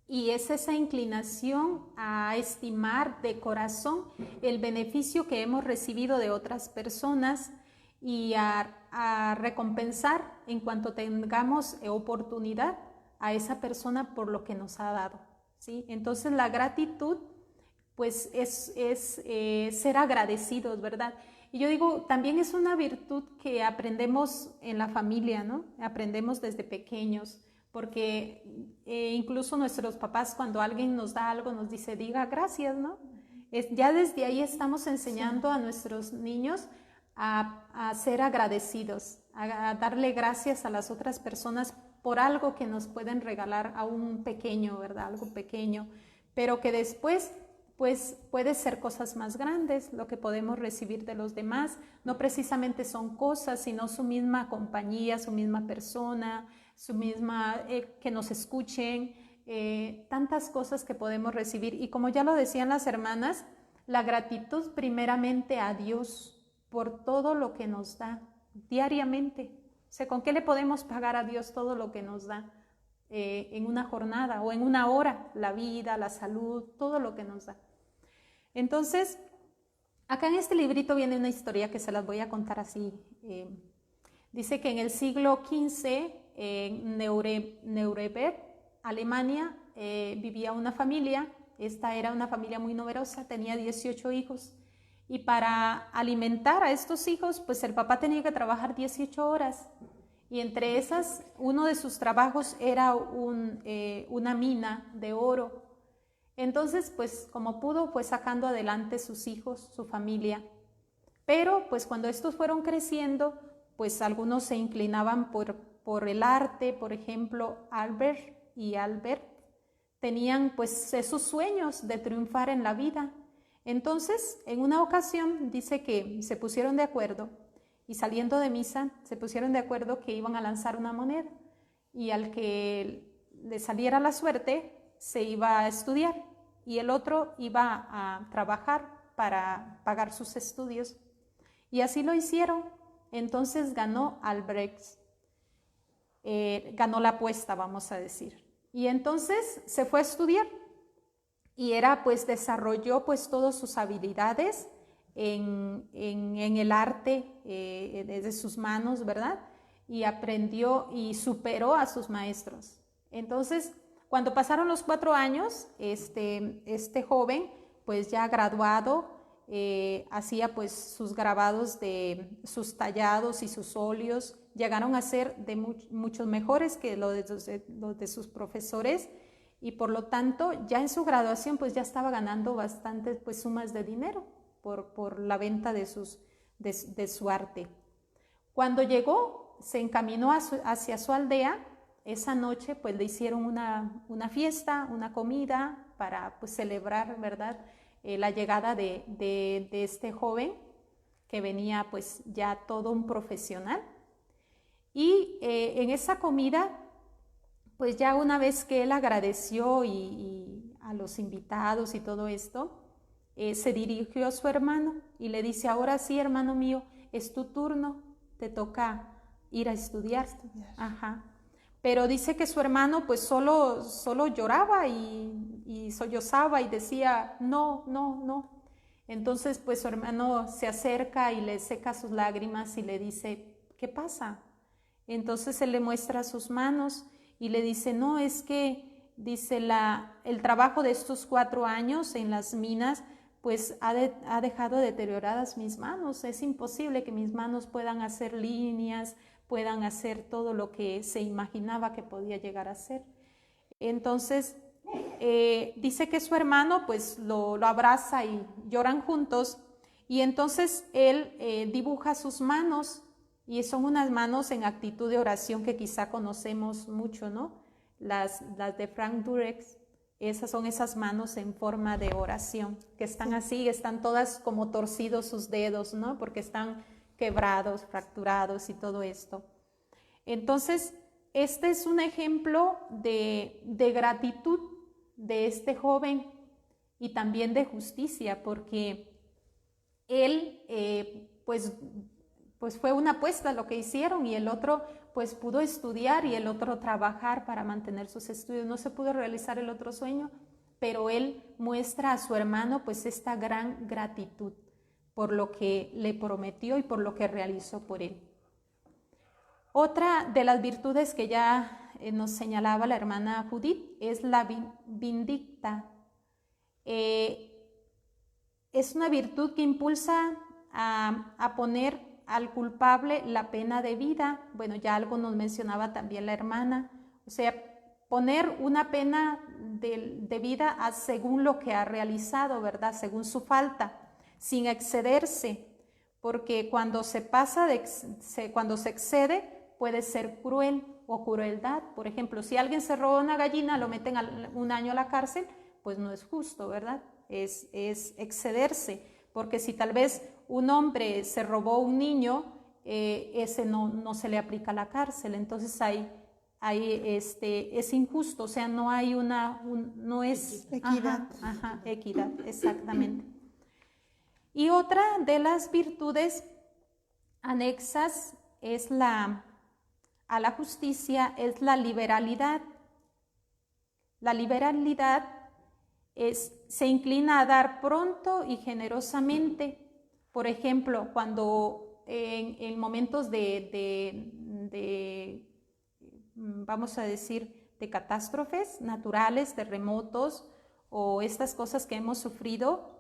y es esa inclinación a estimar de corazón el beneficio que hemos recibido de otras personas y a recompensar en cuanto tengamos oportunidad a esa persona por lo que nos ha dado, ¿sí? Entonces la gratitud pues es ser agradecidos, ¿verdad? Y yo digo, también es una virtud que aprendemos en la familia, ¿no? Aprendemos desde pequeños, porque incluso nuestros papás cuando alguien nos da algo nos dice, diga gracias, ¿no? Ya desde ahí estamos enseñando a nuestros niños a ser agradecidos, a darle gracias a las otras personas por algo que nos pueden regalar a un pequeño, ¿verdad? Algo pequeño, pero que después pues puede ser cosas más grandes, lo que podemos recibir de los demás, no precisamente son cosas, sino su misma compañía, su misma persona, su misma, que nos escuchen, tantas cosas que podemos recibir. Y como ya lo decían las hermanas, la gratitud primeramente a Dios por todo lo que nos da diariamente. O sea, ¿con qué le podemos pagar a Dios todo lo que nos da en una jornada o en una hora? La vida, la salud, todo lo que nos da. Entonces, acá en este librito viene una historia que se las voy a contar así. Dice que en el siglo XV, en Nuremberg, Alemania, vivía una familia. Esta era una familia muy numerosa, tenía 18 hijos. Y para alimentar a estos hijos, pues el papá tenía que trabajar 18 horas. Y entre esas, uno de sus trabajos era una mina de oro. Entonces, pues como pudo, fue sacando adelante sus hijos, su familia. Pero pues cuando estos fueron creciendo, pues algunos se inclinaban por el arte. Por ejemplo, Albert y Albert tenían pues esos sueños de triunfar en la vida. Entonces, en una ocasión dice que se pusieron de acuerdo y saliendo de misa se pusieron de acuerdo que iban a lanzar una moneda y al que le saliera la suerte se iba a estudiar y el otro iba a trabajar para pagar sus estudios. Y así lo hicieron. Entonces ganó Albrecht, ganó la apuesta, vamos a decir. Y entonces se fue a estudiar y desarrolló pues todas sus habilidades en el arte de sus manos, ¿verdad? Y aprendió y superó a sus maestros. Entonces, cuando pasaron los 4 años, este joven, pues ya graduado, hacía pues sus grabados de sus tallados y sus óleos, llegaron a ser de muchos mejores que los de sus profesores, y por lo tanto ya en su graduación pues ya estaba ganando bastantes pues sumas de dinero por la venta de su arte. Cuando llegó, se encaminó hacia su aldea. Esa noche pues le hicieron una fiesta, una comida para pues celebrar, ¿verdad? La llegada de este joven que venía pues ya todo un profesional. Y en esa comida pues ya una vez que él agradeció y a los invitados y todo esto, se dirigió a su hermano y le dice, ahora sí, hermano mío, es tu turno, te toca ir a estudiar. Ajá. Pero dice que su hermano pues solo lloraba y sollozaba y decía, no, no, no. Entonces pues su hermano se acerca y le seca sus lágrimas y le dice, ¿qué pasa? Entonces él le muestra sus manos y le dice, no, es que, dice, el trabajo de estos 4 años en las minas, pues ha dejado deterioradas mis manos. Es imposible que mis manos puedan hacer líneas, puedan hacer todo lo que se imaginaba que podía llegar a ser. Entonces, dice que su hermano, pues, lo abraza y lloran juntos, y entonces él dibuja sus manos Y son unas manos en actitud de oración que quizá conocemos mucho, ¿no? Las de Frank Durex, esas son esas manos en forma de oración, que están así, están todas como torcidos sus dedos, ¿no? Porque están quebrados, fracturados y todo esto. Entonces, este es un ejemplo de gratitud de este joven y también de justicia, porque él, pues fue una apuesta lo que hicieron, y el otro pues pudo estudiar y el otro trabajar para mantener sus estudios. No se pudo realizar el otro sueño, pero él muestra a su hermano pues esta gran gratitud por lo que le prometió y por lo que realizó por él. Otra de las virtudes que ya nos señalaba la hermana Judith es la vindicta. Es una virtud que impulsa a poner al culpable la pena de vida. Bueno, ya algo nos mencionaba también la hermana, o sea, poner una pena de vida según lo que ha realizado, ¿verdad? Según su falta, sin excederse, porque cuando se pasa cuando se excede puede ser cruel o crueldad. Por ejemplo, si alguien se roba una gallina, lo meten un año a la cárcel, pues no es justo, ¿verdad? Es excederse, porque si tal vez un hombre se robó un niño, ese no se le aplica la cárcel. Entonces es injusto, o sea, no hay no es equidad. Equidad, exactamente. Y otra de las virtudes anexas a la justicia es la liberalidad. La liberalidad se inclina a dar pronto y generosamente. Por ejemplo, cuando en momentos vamos a decir, de catástrofes naturales, terremotos o estas cosas que hemos sufrido,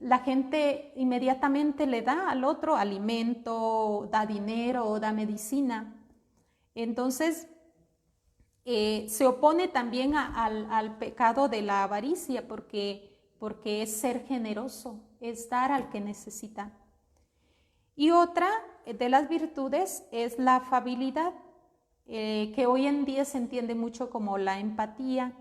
la gente inmediatamente le da al otro alimento, da dinero o da medicina. Entonces, se opone también al pecado de la avaricia, porque es ser generoso, es dar al que necesita. Y otra de las virtudes es la afabilidad, que hoy en día se entiende mucho como la empatía.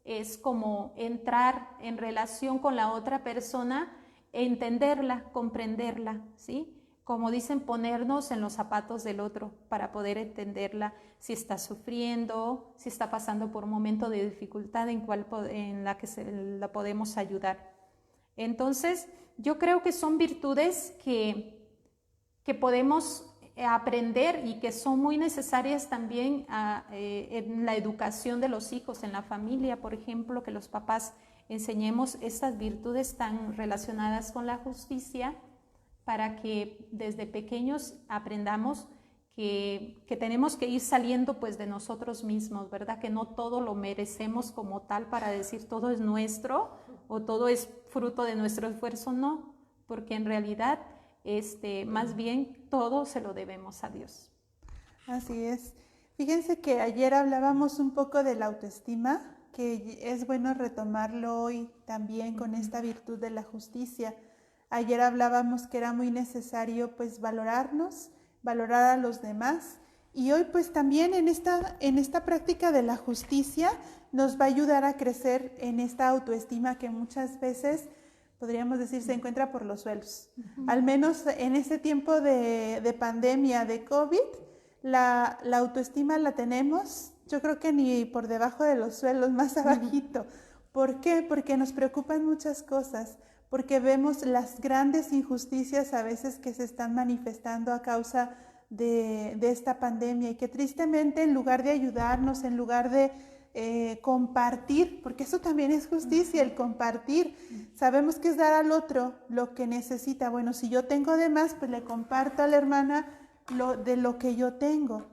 Es como entrar en relación con la otra persona, entenderla, comprenderla, ¿sí? Como dicen, ponernos en los zapatos del otro para poder entenderla, si está sufriendo, si está pasando por un momento de dificultad en la que la podemos ayudar. Entonces, yo creo que son virtudes que podemos aprender y que son muy necesarias también en la educación de los hijos, en la familia, por ejemplo, que los papás enseñemos estas virtudes tan relacionadas con la justicia, para que desde pequeños aprendamos que tenemos que ir saliendo pues de nosotros mismos, ¿verdad? Que no todo lo merecemos como tal para decir todo es nuestro o todo es fruto de nuestro esfuerzo, no, porque en realidad más bien todo se lo debemos a Dios. Así es. Fíjense que ayer hablábamos un poco de la autoestima, que es bueno retomarlo hoy también con esta virtud de la justicia. Ayer hablábamos que era muy necesario pues valorarnos, valorar a los demás, y hoy pues también en esta práctica de la justicia nos va a ayudar a crecer en esta autoestima que muchas veces podríamos decir se encuentra por los suelos. Al menos en este tiempo de pandemia, de COVID, la autoestima la tenemos, yo creo que ni por debajo de los suelos, más abajito. ¿Por qué? Porque nos preocupan muchas cosas, porque vemos las grandes injusticias a veces que se están manifestando a causa de esta pandemia, y que tristemente en lugar de ayudarnos, en lugar de compartir, porque eso también es justicia, el compartir. Sabemos que es dar al otro lo que necesita. Bueno, si yo tengo de más, pues le comparto a la hermana de lo que yo tengo.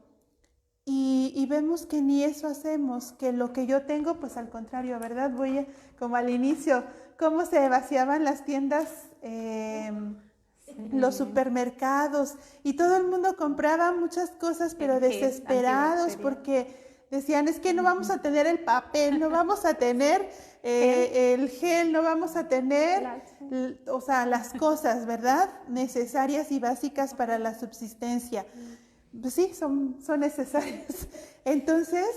Y vemos que ni eso hacemos, que lo que yo tengo, pues al contrario, ¿verdad? Como al inicio, cómo se vaciaban las tiendas, los supermercados, y todo el mundo compraba muchas cosas, pero desesperados, porque Decían, es que no vamos a tener el papel, no vamos a tener el gel, no vamos a tener, o sea, las cosas, ¿verdad? Necesarias y básicas para la subsistencia. Pues sí, son necesarias. Entonces,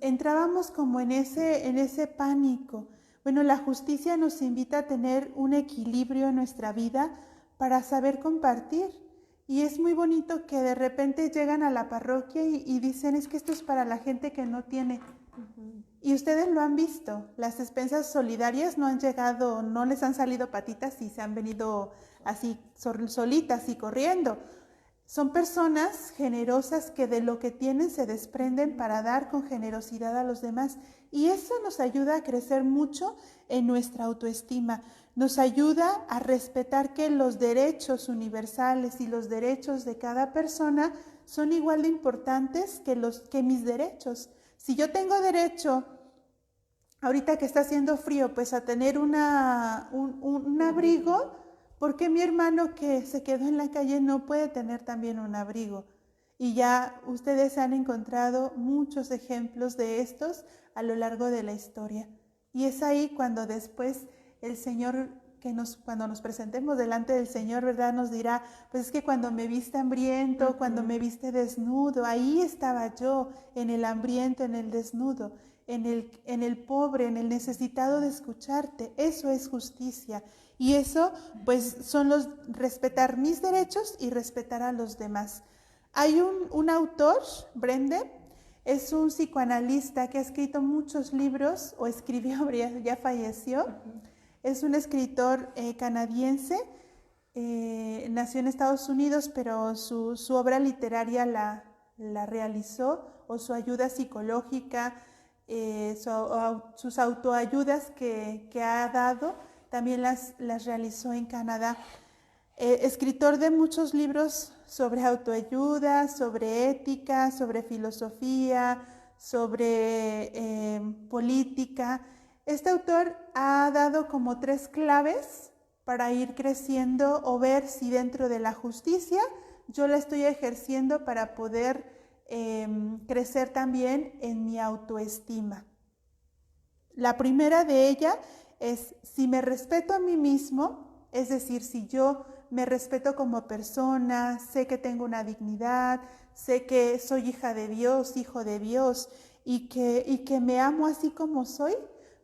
entrábamos como en ese pánico. Bueno, la justicia nos invita a tener un equilibrio en nuestra vida para saber compartir. Y es muy bonito que de repente llegan a la parroquia y dicen, es que esto es para la gente que no tiene. Y ustedes lo han visto, las despensas solidarias no han llegado, no les han salido patitas y se han venido así solitas y corriendo. Son personas generosas que de lo que tienen se desprenden para dar con generosidad a los demás. Y eso nos ayuda a crecer mucho en nuestra autoestima. Nos ayuda a respetar que los derechos universales y los derechos de cada persona son igual de importantes que mis derechos. Si yo tengo derecho, ahorita que está haciendo frío, pues a tener un abrigo, ¿por qué mi hermano que se quedó en la calle no puede tener también un abrigo? Y ya ustedes han encontrado muchos ejemplos de estos a lo largo de la historia. Y es ahí cuando después el Señor, cuando nos presentemos delante del Señor, ¿verdad? Nos dirá, pues es que cuando me viste hambriento, cuando me viste desnudo, ahí estaba yo, en el hambriento, en el desnudo, en el pobre, en el necesitado de escucharte. Eso es justicia. Y eso, pues, son respetar mis derechos y respetar a los demás. Hay un autor, Brende, es un psicoanalista que ha escrito muchos libros, o escribió, ya falleció. Es un escritor canadiense, nació en Estados Unidos, pero su obra literaria la realizó, o su ayuda psicológica, sus autoayudas que ha dado, también las realizó en Canadá. Escritor de muchos libros sobre autoayuda, sobre ética, sobre filosofía, sobre política. Este autor ha dado como 3 claves para ir creciendo o ver si dentro de la justicia yo la estoy ejerciendo para poder crecer también en mi autoestima. La primera de ella es, si me respeto a mí mismo, es decir, si yo me respeto como persona, sé que tengo una dignidad, sé que soy hija de Dios, hijo de Dios, y que me amo así como soy.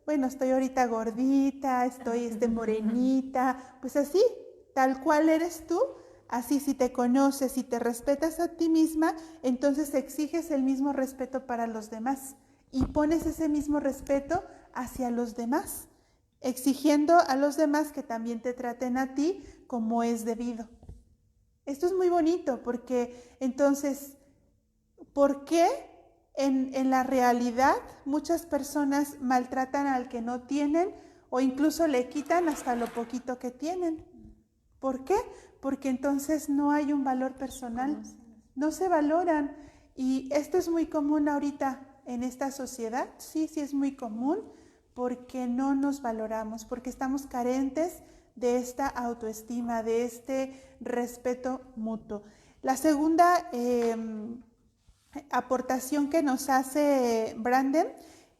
Bueno, estoy ahorita gordita, estoy morenita, pues así, tal cual eres tú, así si te conoces, si te respetas a ti misma, entonces exiges el mismo respeto para los demás y pones ese mismo respeto hacia los demás, exigiendo a los demás que también te traten a ti como es debido. Esto es muy bonito porque entonces, ¿por qué en la realidad muchas personas maltratan al que no tienen o incluso le quitan hasta lo poquito que tienen? ¿Por qué? Porque entonces no hay un valor personal, no se valoran. Y esto es muy común ahorita en esta sociedad, sí es muy común, porque no nos valoramos, porque estamos carentes de esta autoestima, de este respeto mutuo. La segunda aportación que nos hace Branden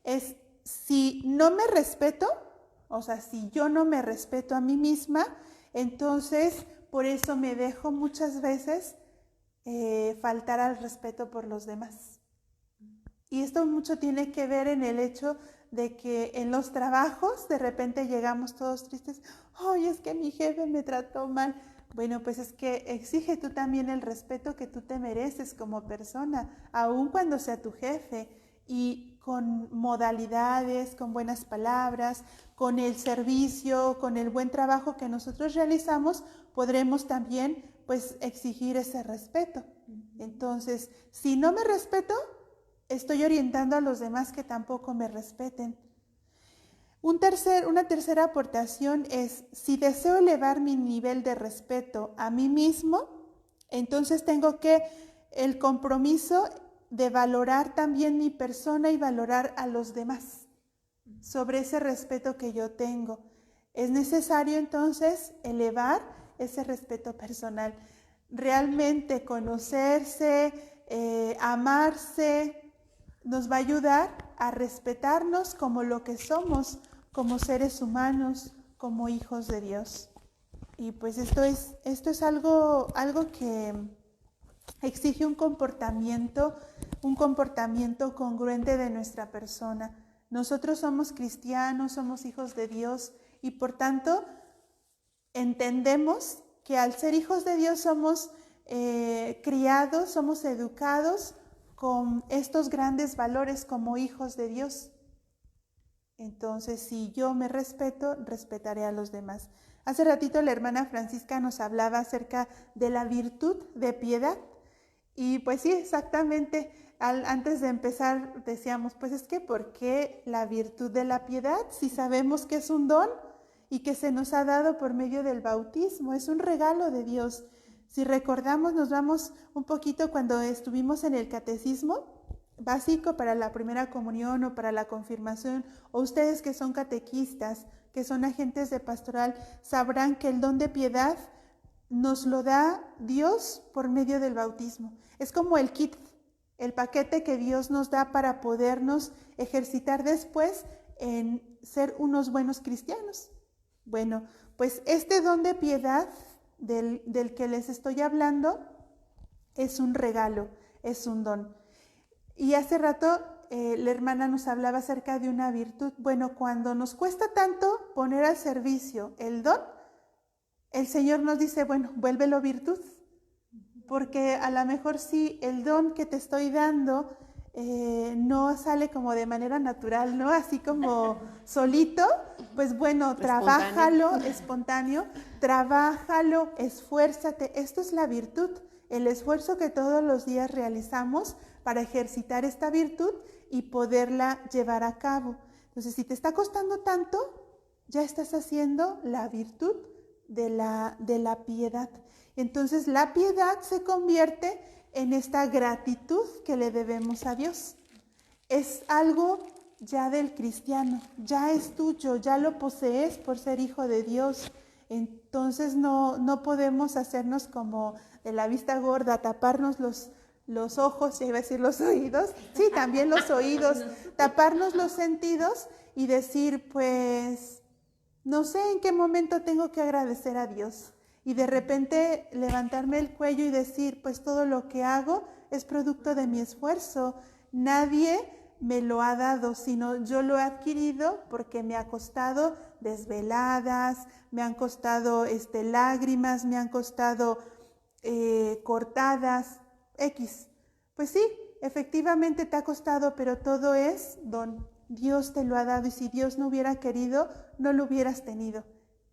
es, si no me respeto, o sea, si yo no me respeto a mí misma, entonces por eso me dejo muchas veces faltar al respeto por los demás. Y esto mucho tiene que ver en el hecho de que en los trabajos de repente llegamos todos tristes, ¡ay, es que mi jefe me trató mal! Bueno, pues es que exige tú también el respeto que tú te mereces como persona, aun cuando sea tu jefe, y con modalidades, con buenas palabras, con el servicio, con el buen trabajo que nosotros realizamos, podremos también pues exigir ese respeto. Entonces, si no me respeto, estoy orientando a los demás que tampoco me respeten. Una tercera aportación es, si deseo elevar mi nivel de respeto a mí mismo, entonces tengo el compromiso de valorar también mi persona y valorar a los demás sobre ese respeto que yo tengo. Es necesario entonces elevar ese respeto personal, realmente conocerse, amarse, nos va a ayudar a respetarnos como lo que somos, como seres humanos, como hijos de Dios. Y pues esto es algo que exige un comportamiento congruente de nuestra persona. Nosotros somos cristianos, somos hijos de Dios y por tanto entendemos que al ser hijos de Dios somos criados, somos educados con estos grandes valores como hijos de Dios. Entonces, si yo me respeto, respetaré a los demás. Hace ratito la hermana Francisca nos hablaba acerca de la virtud de piedad. Y pues sí, exactamente, antes de empezar decíamos, pues es que ¿por qué la virtud de la piedad? Si sabemos que es un don y que se nos ha dado por medio del bautismo, es un regalo de Dios. Si recordamos, nos vamos un poquito cuando estuvimos en el catecismo básico para la primera comunión o para la confirmación, o ustedes que son catequistas, que son agentes de pastoral, sabrán que el don de piedad nos lo da Dios por medio del bautismo. Es como el kit, el paquete que Dios nos da para podernos ejercitar después en ser unos buenos cristianos. Bueno, pues este don de piedad del que les estoy hablando es un regalo, es un don. Y hace rato la hermana nos hablaba acerca de una virtud. Bueno, cuando nos cuesta tanto poner al servicio el don, el Señor nos dice, bueno, vuélvelo virtud, porque a lo mejor si el don que te estoy dando no sale como de manera natural, ¿no? Así como solito, pues bueno, trabájalo, espontáneo, trabájalo, esfuérzate. Esto es la virtud, el esfuerzo que todos los días realizamos para ejercitar esta virtud y poderla llevar a cabo. Entonces, si te está costando tanto, ya estás haciendo la virtud de la piedad. Entonces la piedad se convierte en esta gratitud que le debemos a Dios. Es algo ya del cristiano, ya es tuyo, ya lo posees por ser hijo de Dios. Entonces no podemos hacernos como de la vista gorda, taparnos los ojos, ya iba a decir los oídos, sí, también los oídos, taparnos los sentidos y decir, pues, no sé en qué momento tengo que agradecer a Dios. Y de repente levantarme el cuello y decir, pues todo lo que hago es producto de mi esfuerzo. Nadie me lo ha dado, sino yo lo he adquirido porque me ha costado desveladas, me han costado lágrimas, me han costado cortadas, X. Pues sí, efectivamente te ha costado, pero todo es don. Dios te lo ha dado y si Dios no hubiera querido, no lo hubieras tenido.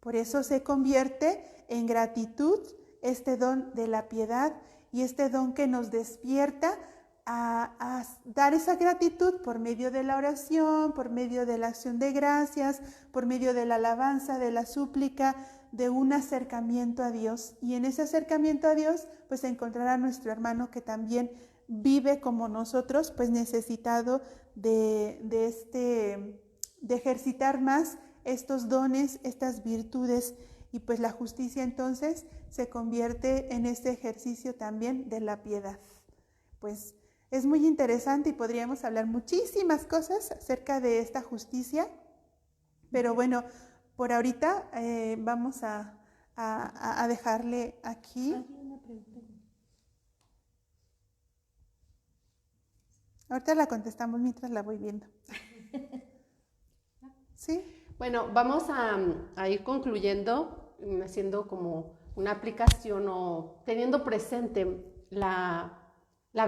Por eso se convierte en gratitud este don de la piedad y este don que nos despierta a dar esa gratitud por medio de la oración, por medio de la acción de gracias, por medio de la alabanza, de la súplica, de un acercamiento a Dios. Y en ese acercamiento a Dios, pues encontrar a nuestro hermano que también vive como nosotros, pues necesitado de ejercitar más estos dones, estas virtudes, y pues la justicia entonces se convierte en este ejercicio también de la piedad. Pues es muy interesante y podríamos hablar muchísimas cosas acerca de esta justicia, pero bueno, por ahorita vamos a dejarle aquí. Ahorita la contestamos mientras la voy viendo. ¿Sí? Bueno, vamos a ir concluyendo, haciendo como una aplicación o teniendo presente la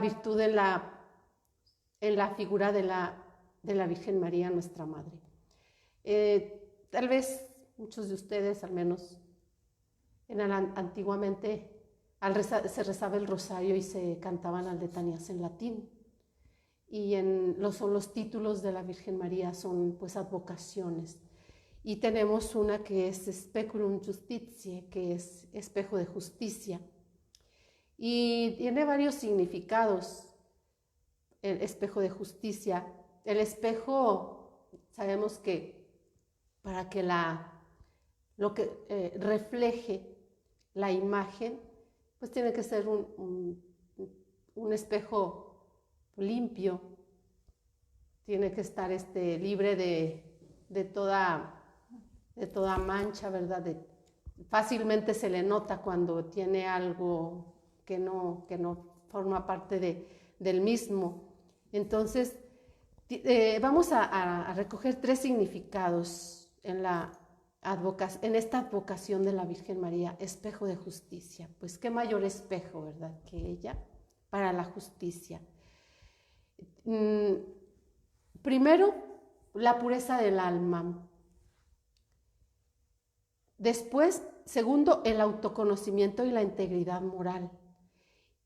virtud en la figura de la Virgen María, nuestra Madre. Tal vez muchos de ustedes, al menos antiguamente, se rezaba el rosario y se cantaban las letanías en latín. Y son los títulos de la Virgen María, son pues advocaciones. Y tenemos una que es Speculum Justitiae, que es espejo de justicia. Y tiene varios significados el espejo de justicia. El espejo, sabemos que para que lo que refleje la imagen, pues tiene que ser un espejo limpio, tiene que estar libre de toda mancha, ¿verdad? Fácilmente se le nota cuando tiene algo que no forma parte del mismo. Entonces, vamos a recoger 3 significados en esta advocación de la Virgen María, espejo de justicia. Pues qué mayor espejo, ¿verdad?, que ella para la justicia. Primero, la pureza del alma. Después, segundo, el autoconocimiento y la integridad moral.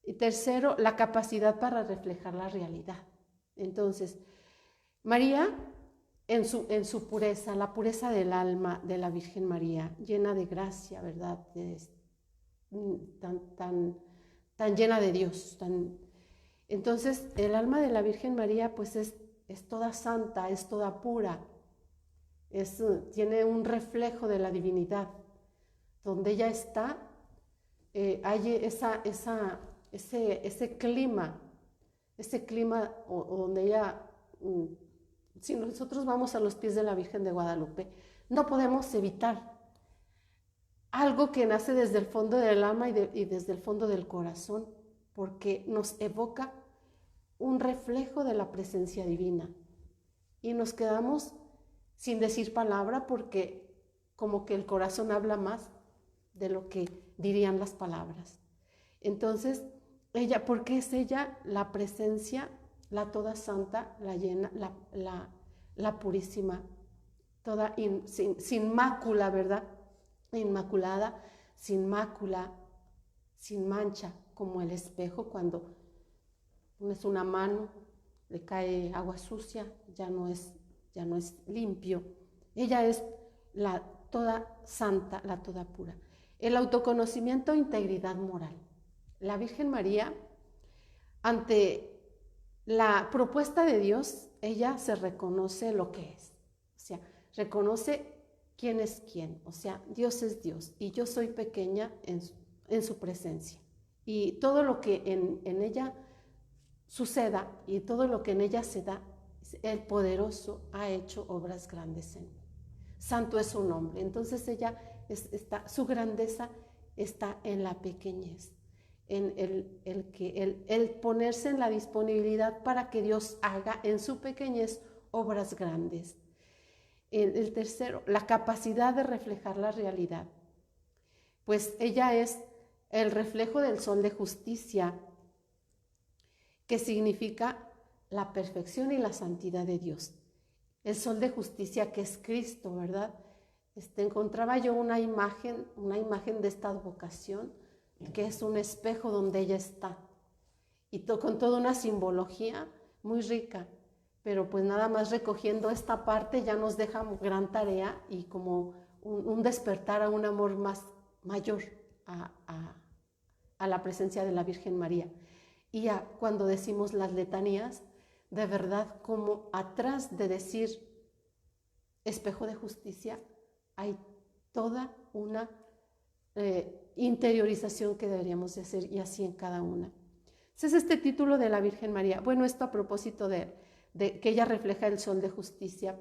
Y tercero, la capacidad para reflejar la realidad. Entonces, María, en su pureza, la pureza del alma de la Virgen María, llena de gracia, ¿verdad? Tan llena de Dios. Entonces, el alma de la Virgen María, pues es toda santa, es toda pura. Tiene un reflejo de la divinidad. Donde ella está, hay ese clima donde ella, si nosotros vamos a los pies de la Virgen de Guadalupe, no podemos evitar algo que nace desde el fondo del alma y desde el fondo del corazón, porque nos evoca un reflejo de la presencia divina. Y nos quedamos sin decir palabra porque como que el corazón habla más de lo que dirían las palabras. Entonces, ella, porque es ella la presencia, la toda santa, la llena, la purísima, toda sin mácula, ¿verdad? Inmaculada, sin mácula, sin mancha, como el espejo cuando pones una mano, le cae agua sucia, ya no es limpio. Ella es la toda santa, la toda pura. El autoconocimiento e integridad moral. La Virgen María, ante la propuesta de Dios, ella se reconoce lo que es. O sea, reconoce quién es quién. O sea, Dios es Dios y yo soy pequeña en su presencia. Y todo lo que en ella suceda y todo lo que en ella se da, el poderoso ha hecho obras grandes en mí. Santo es su nombre. Entonces ella su grandeza está en la pequeñez, en el ponerse en la disponibilidad para que Dios haga en su pequeñez obras grandes. El tercero, la capacidad de reflejar la realidad. Pues ella es el reflejo del sol de justicia, que significa la perfección y la santidad de Dios. El sol de justicia que es Cristo, ¿verdad? Encontraba yo una imagen de esta advocación, que es un espejo donde ella está, y con toda una simbología muy rica, pero pues nada más recogiendo esta parte ya nos deja gran tarea y como un despertar a un amor mayor a la presencia de la Virgen María. Y cuando decimos las letanías, de verdad, como atrás de decir espejo de justicia, hay toda una interiorización que deberíamos de hacer, y así en cada una. Entonces, este título de la Virgen María, bueno, esto a propósito de que ella refleja el sol de justicia,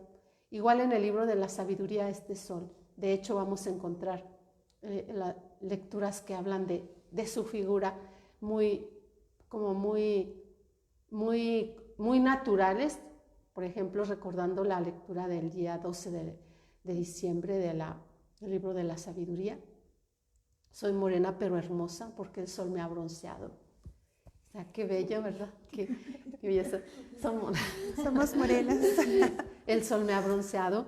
igual en el libro de la sabiduría, este sol, de hecho vamos a encontrar lecturas que hablan de su figura muy naturales, por ejemplo, recordando la lectura del día 12 de diciembre del libro de la sabiduría. Soy morena pero hermosa porque el sol me ha bronceado. O sea, qué bello, ¿verdad? Qué belleza. Somos morenas. El sol me ha bronceado.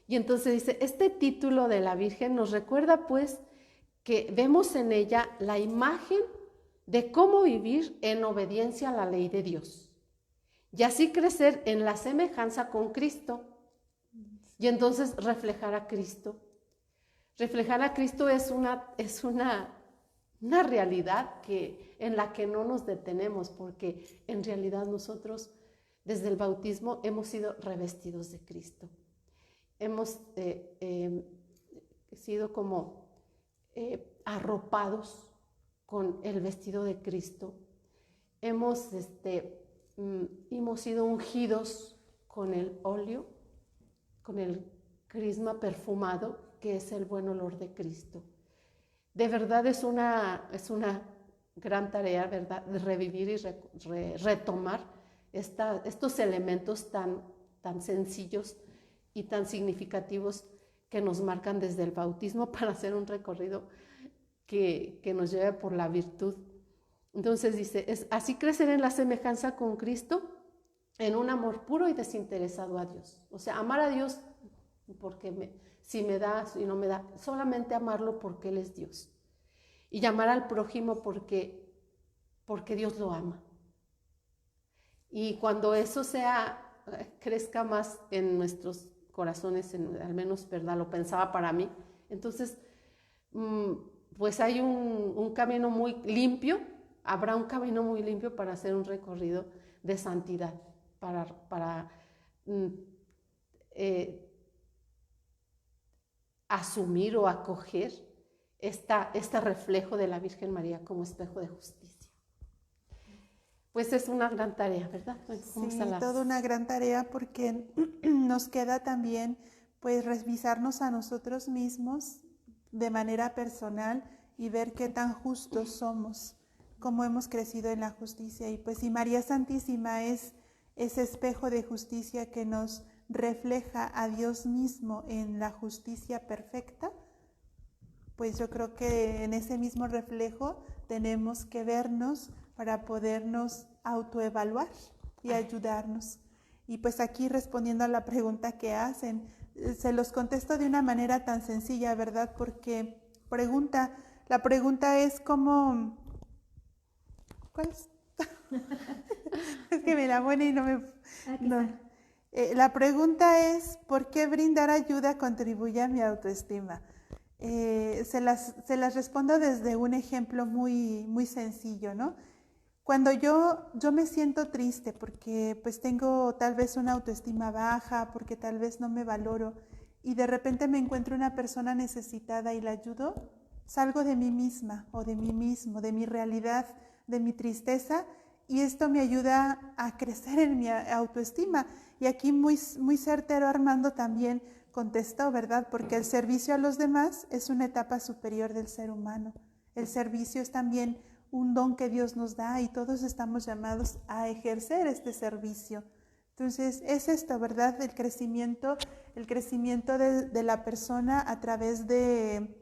Y entonces dice, este título de la Virgen nos recuerda pues que vemos en ella la imagen de cómo vivir en obediencia a la ley de Dios y así crecer en la semejanza con Cristo y entonces reflejar a Cristo. Reflejar a Cristo es una realidad en la que no nos detenemos, porque en realidad nosotros desde el bautismo hemos sido revestidos de Cristo. Hemos sido como arropados con el vestido de Cristo. Hemos sido ungidos con el óleo, con el crisma perfumado, que es el buen olor de Cristo. De verdad es una gran tarea, ¿verdad?, de revivir y retomar estos elementos tan sencillos y tan significativos que nos marcan desde el bautismo para hacer un recorrido que nos lleve por la virtud. Entonces dice, es así crecer en la semejanza con Cristo, en un amor puro y desinteresado a Dios. O sea, amar a Dios porque si me da, si no me da, solamente amarlo porque Él es Dios. Y amar al prójimo porque Dios lo ama. Y cuando eso crezca más en nuestros corazones, al menos, ¿verdad?, lo pensaba para mí, entonces, pues hay un camino muy limpio, habrá un camino muy limpio para hacer un recorrido de santidad, para asumir o acoger este reflejo de la Virgen María como espejo de justicia. Pues es una gran tarea, ¿verdad? Sí, toda una gran tarea, porque nos queda también pues revisarnos a nosotros mismos de manera personal y ver qué tan justos somos, cómo hemos crecido en la justicia. Y pues si María Santísima es ese espejo de justicia que nos refleja a Dios mismo en la justicia perfecta, pues yo creo que en ese mismo reflejo tenemos que vernos para podernos autoevaluar y ayudarnos. Y pues aquí, respondiendo a la pregunta que hacen, se los contesto de una manera tan sencilla, ¿verdad? Porque la pregunta es cómo... ¿Cuál es? Es que me la pone y no me... No. La pregunta es, ¿por qué brindar ayuda contribuye a mi autoestima? Se las respondo desde un ejemplo muy, muy sencillo, ¿no? Cuando yo me siento triste porque pues tengo tal vez una autoestima baja, porque tal vez no me valoro, y de repente me encuentro una persona necesitada y la ayudo, salgo de mí misma o de mí mismo, de mi realidad, de mi tristeza, y esto me ayuda a crecer en mi autoestima. Y aquí muy, muy certero Armando también contestó, ¿verdad? Porque el servicio a los demás es una etapa superior del ser humano. El servicio es también un don que Dios nos da y todos estamos llamados a ejercer este servicio. Entonces es esto, ¿verdad? El crecimiento de la persona a través de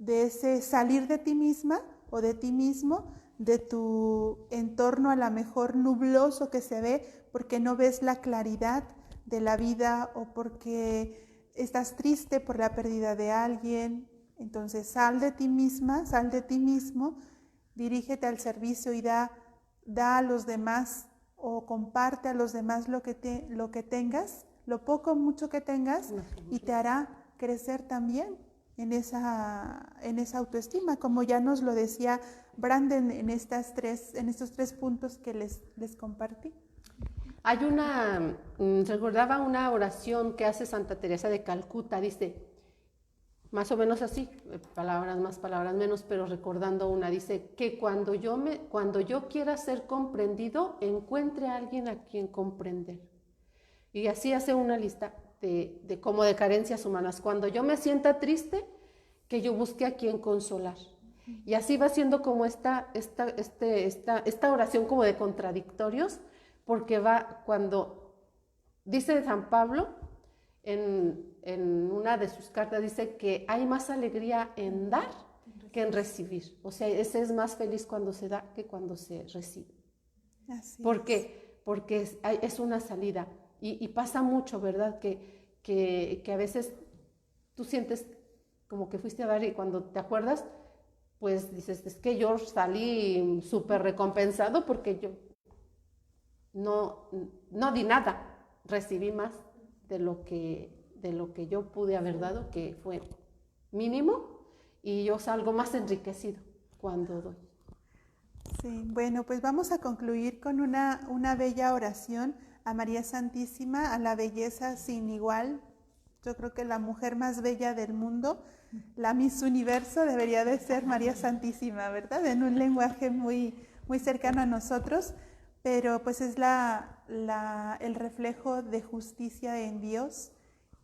ese salir de ti misma o de ti mismo, de tu entorno a lo mejor nubloso que se ve porque no ves la claridad de la vida o porque estás triste por la pérdida de alguien. Entonces sal de ti misma, sal de ti mismo, dirígete al servicio y da a los demás o comparte a los demás lo que tengas, lo poco o mucho que tengas, y te hará crecer también en esa autoestima, como ya nos lo decía Branden en estos tres puntos que les compartí. Hay recordaba una oración que hace Santa Teresa de Calcuta, dice, más o menos así, palabras más, palabras menos, pero recordando una, dice que cuando yo quiera ser comprendido, encuentre a alguien a quien comprender. Y así hace una lista como de carencias humanas. Cuando yo me sienta triste, que yo busque a quien consolar. Y así va siendo como esta oración como de contradictorios, porque va cuando, dice San Pablo, en una de sus cartas, dice que hay más alegría en dar que en recibir. O sea, ese es más feliz cuando se da que cuando se recibe. Así porque es una salida. Y pasa mucho, ¿verdad? Que a veces tú sientes como que fuiste a dar y cuando te acuerdas, pues dices, es que yo salí súper recompensado porque yo no di nada, recibí más de lo que yo pude haber dado, que fue mínimo, y yo salgo más enriquecido cuando doy. Sí, bueno, pues vamos a concluir con una bella oración a María Santísima, a la belleza sin igual. Yo creo que la mujer más bella del mundo, la Miss Universo, debería de ser María Santísima, ¿verdad? En un lenguaje muy, muy cercano a nosotros, pero pues es el reflejo de justicia en Dios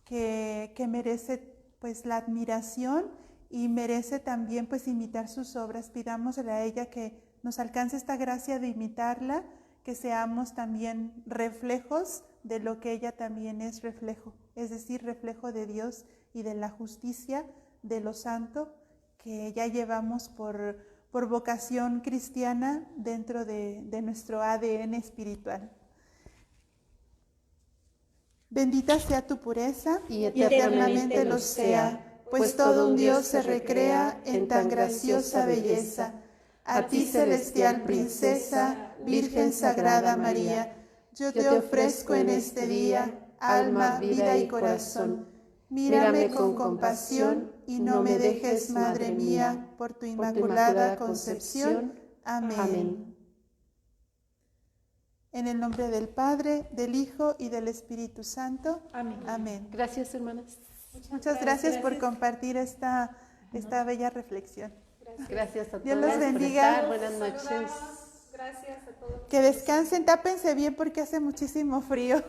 que merece pues la admiración y merece también pues imitar sus obras. Pidámosle a ella que nos alcance esta gracia de imitarla, que seamos también reflejos de lo que ella también es reflejo, es decir, reflejo de Dios y de la justicia de lo santo que ya llevamos por vocación cristiana dentro de nuestro ADN espiritual. Bendita sea tu pureza y eternamente lo sea, pues todo un Dios se recrea en tan graciosa belleza. A ti, celestial princesa, Virgen Sagrada María, yo te ofrezco en este día alma, vida y corazón. Mírame con compasión y no me dejes, Madre mía, por tu inmaculada concepción. Amén. En el nombre del Padre, del Hijo y del Espíritu Santo. Amén. Amén. Gracias, hermanas. Muchas gracias por compartir esta bella reflexión. Gracias a todos. Dios los por bendiga. estar. Buenas noches. Gracias a todos. Que descansen, tápense bien porque hace muchísimo frío.